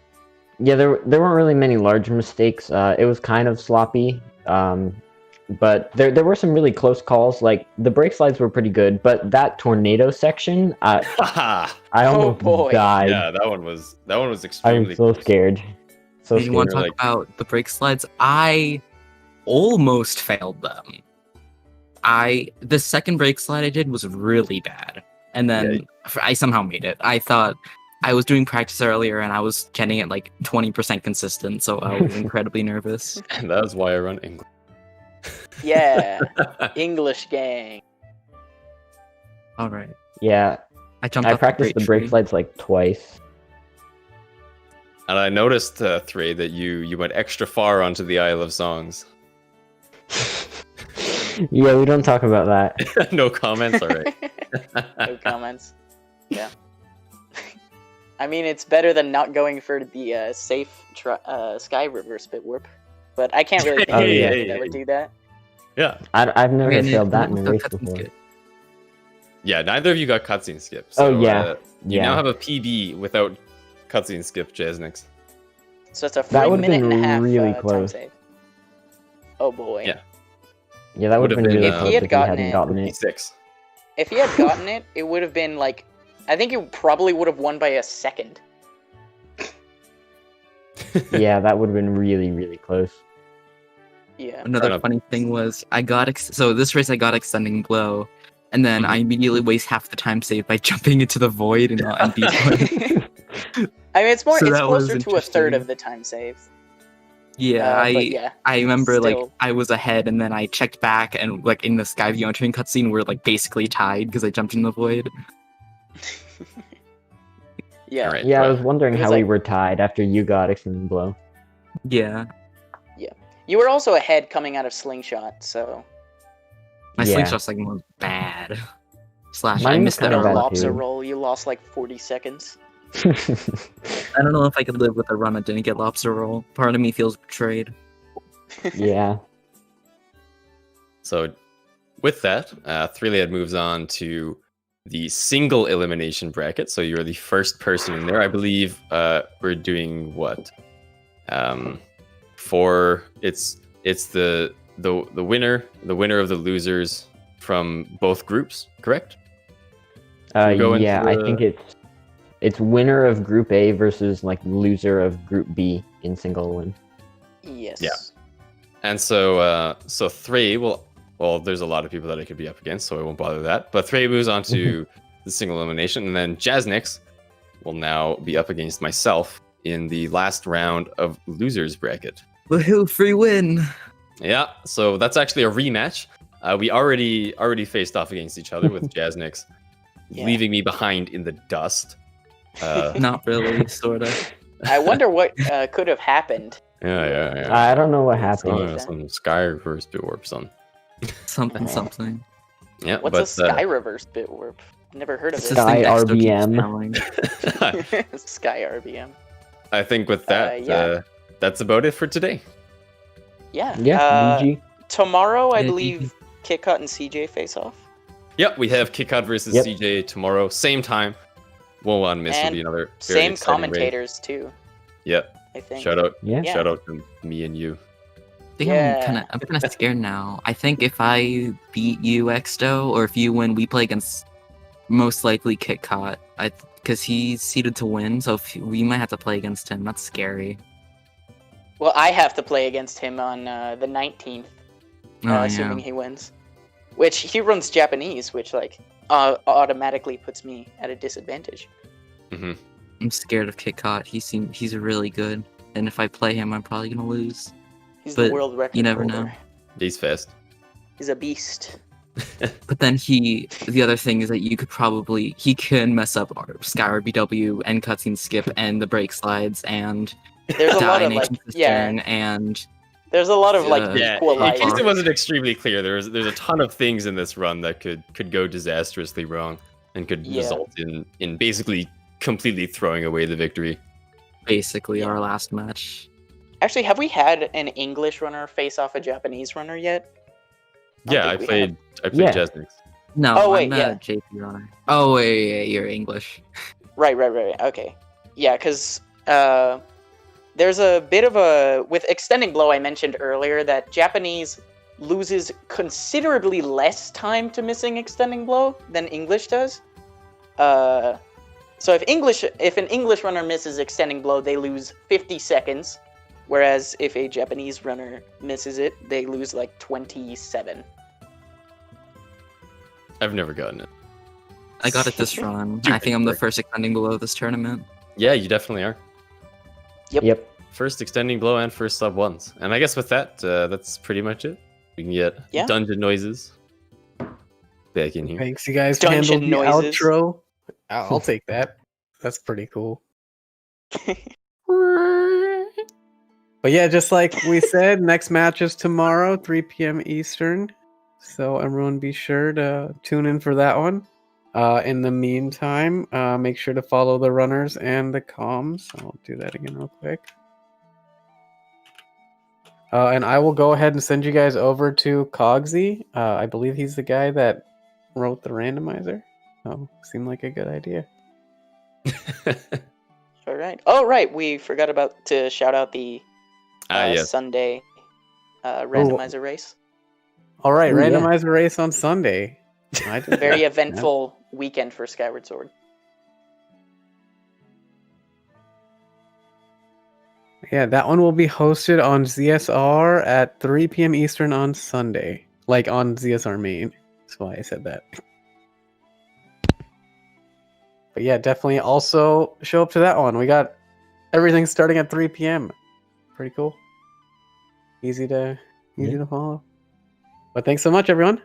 D: Yeah, there weren't really many large mistakes. It was kind of sloppy, but there were some really close calls. Like the brake slides were pretty good, but that tornado section, I almost died.
C: Yeah, that one was extremely.
D: I'm so scared. So
E: you want to talk about the brake slides? I almost failed them. The second brake slide I did was really bad, and then I somehow made it. I thought I was doing practice earlier, and I was getting it like 20% consistent, so I was incredibly nervous.
C: And that's why I run English.
B: Yeah, English gang.
E: All right.
D: Yeah, I practiced the brake slides like twice.
C: And I noticed, Thray, that you went extra far onto the Isle of Songs.
D: Yeah, we don't talk about that.
C: No comments? All right.
B: No comments. Yeah. I mean, it's better than not going for the safe Skyward versus Spit Warp. But I can't really think of anyone that would do that.
C: Yeah.
D: I've never failed that in a race before.
C: Yeah, neither of you got cutscene skip. So, you now have a PB without cutscene skip, Jasnix.
B: So it's a 3-minute and a half
D: really
B: time save. Oh boy.
D: Yeah, that would have been really
B: if
D: close
B: he had gotten
D: it.
B: If he had gotten it, it would have been like, I think it probably would have won by a second.
D: Yeah, that would have been really, really close.
B: Yeah.
E: Another funny thing was so this race I got extending blow, and then I immediately waste half the time saved by jumping into the void and
B: I mean, it's closer to a third of the time saved.
E: Yeah,
B: but yeah,
E: I remember like
B: still.
E: I was ahead and then I checked back and like in the Sky View entering cutscene we're like basically tied because I jumped in the void.
B: Yeah.
C: All right.
D: Yeah, I
C: right.
D: was wondering
B: It was
D: how we
B: like-
D: were tied after you got extended blow.
E: Yeah.
B: You were also ahead coming out of Slingshot, so
E: My
D: Yeah.
E: slingshot segment was bad. Slash, I
D: Mine was
E: missed that
D: kinda
B: the
D: bad
E: roll.
B: lobster
D: too.
B: roll, you lost like 40 seconds.
E: I don't know if I could live with a run that didn't get lobster roll. Part of me feels betrayed.
D: Yeah.
C: So, with that, thraelyad moves on to the single elimination bracket. So you're the first person in there. I believe we're doing what? For it's the winner of the losers from both groups, correct? We'll go into
D: Yeah, I
C: the-
D: think it's winner of Group A versus like loser of Group B in single win.
B: Yes.
C: Yeah. And so Thray will. Well, there's a lot of people that I could be up against, so I won't bother that. But Thray moves on to the single elimination, and then Jasnix will now be up against myself in the last round of losers bracket.
E: Woohoo, free win!
C: Yeah, so that's actually a rematch. We already faced off against each other with Jasnix
B: Yeah.
C: leaving me behind in the dust.
E: Not really, sorta.
B: I wonder what could have happened.
C: Yeah.
D: I don't know what
B: It's
D: happened.
B: not-
C: Some sky reverse bit warp son.
E: Something.
C: Yeah,
B: What's
C: but
B: a sky reverse bit warp? Never heard of
E: It's
B: it.
E: this thing
D: Sky
E: Exto keeps
D: RBM.
E: spelling.
B: Sky RBM.
C: I think with that,
B: yeah.
C: that's about it for today.
B: Yeah.
D: Yeah, GG.
B: Tomorrow, I
E: Yeah,
B: believe KitKat and CJ face off.
C: Yep, we have Kickout versus
D: Yep.
C: CJ tomorrow, same time. Won't want to miss. Will
B: And
C: be another very
B: Same
C: exciting raid.
B: commentators too,
C: Yep.
B: I think.
C: Shout out,
D: Yeah.
B: Yeah.
C: shout out to me and you.
E: I think
B: Yeah.
E: I'm kind of scared now. I think if I beat you, Exto, or if you win, we play against most likely KitKat. Because he's seeded to win, so we might have to play against him. That's scary.
B: Well, I have to play against him on the 19th,
E: Oh,
B: assuming
E: yeah.
B: he wins. Which he runs Japanese, which like automatically puts me at a disadvantage.
C: Hmm
E: I'm scared of KitKat. He's really good, and if I play him, I'm probably gonna lose.
B: He's
E: But
B: the world record
E: you never
B: holder.
E: know.
C: He's fast.
B: He's a beast.
E: But then the other thing is that he can mess up our Skyward BW and cutscene skip and the break slides and
B: There's a lot
E: die
B: of like
E: Nation
B: yeah.
E: Cistern and
B: There's a lot of like
E: Yeah,
C: In
B: equalized.
C: case it wasn't extremely clear, there's a ton of things in this run that could go disastrously wrong and could
B: Yeah.
C: result in basically completely throwing away the victory.
E: basically
B: Yeah.
E: our last match.
B: Actually, have we had an English runner face off a Japanese runner yet? I
C: Yeah, I
B: think we have.
C: played
D: Yeah.
C: Jasnix.
E: No,
B: Oh, wait,
E: I'm
B: yeah.
E: a JP runner. Oh wait, you're English.
B: Right. Okay. Yeah, because there's a bit of a with extending blow. I mentioned earlier that Japanese loses considerably less time to missing extending blow than English does. So if an English runner misses extending blow, they lose 50 seconds, whereas if a Japanese runner misses it, they lose like 27.
C: I've never gotten it.
E: I got it this run. I
C: Stupid
E: think I'm the
C: work.
E: first extending below this tournament.
C: Yeah, you definitely are.
D: Yep.
C: First extending blow and first sub ones. And I guess with that, that's pretty much it. We can get
B: Yeah.
C: dungeon noises back in here.
A: Thanks, you guys.
B: Dungeon
A: Handled the
B: noises.
A: outro. I'll take that. That's pretty cool. But yeah, just like we said, next match is tomorrow, 3 p.m. Eastern. So everyone be sure to tune in for that one. In the meantime, make sure to follow the runners and the comms. I'll do that again real quick. And I will go ahead and send you guys over to Cogsy. I believe he's the guy that wrote the randomizer. So seemed like a good idea.
B: All right. Oh, right. We forgot about to shout out the
C: Yes.
B: Sunday randomizer race.
A: All right,
D: Ooh, yeah.
A: randomizer race on Sunday. I did
B: Very
A: that.
B: eventful weekend for Skyward Sword.
A: Yeah, that one will be hosted on ZSR at 3 p.m. Eastern on Sunday. Like on ZSR main. That's why I said that. But yeah, definitely also show up to that one. We got everything starting at 3 p.m. Pretty cool. easy to
D: Yeah.
A: follow. But thanks so much, everyone.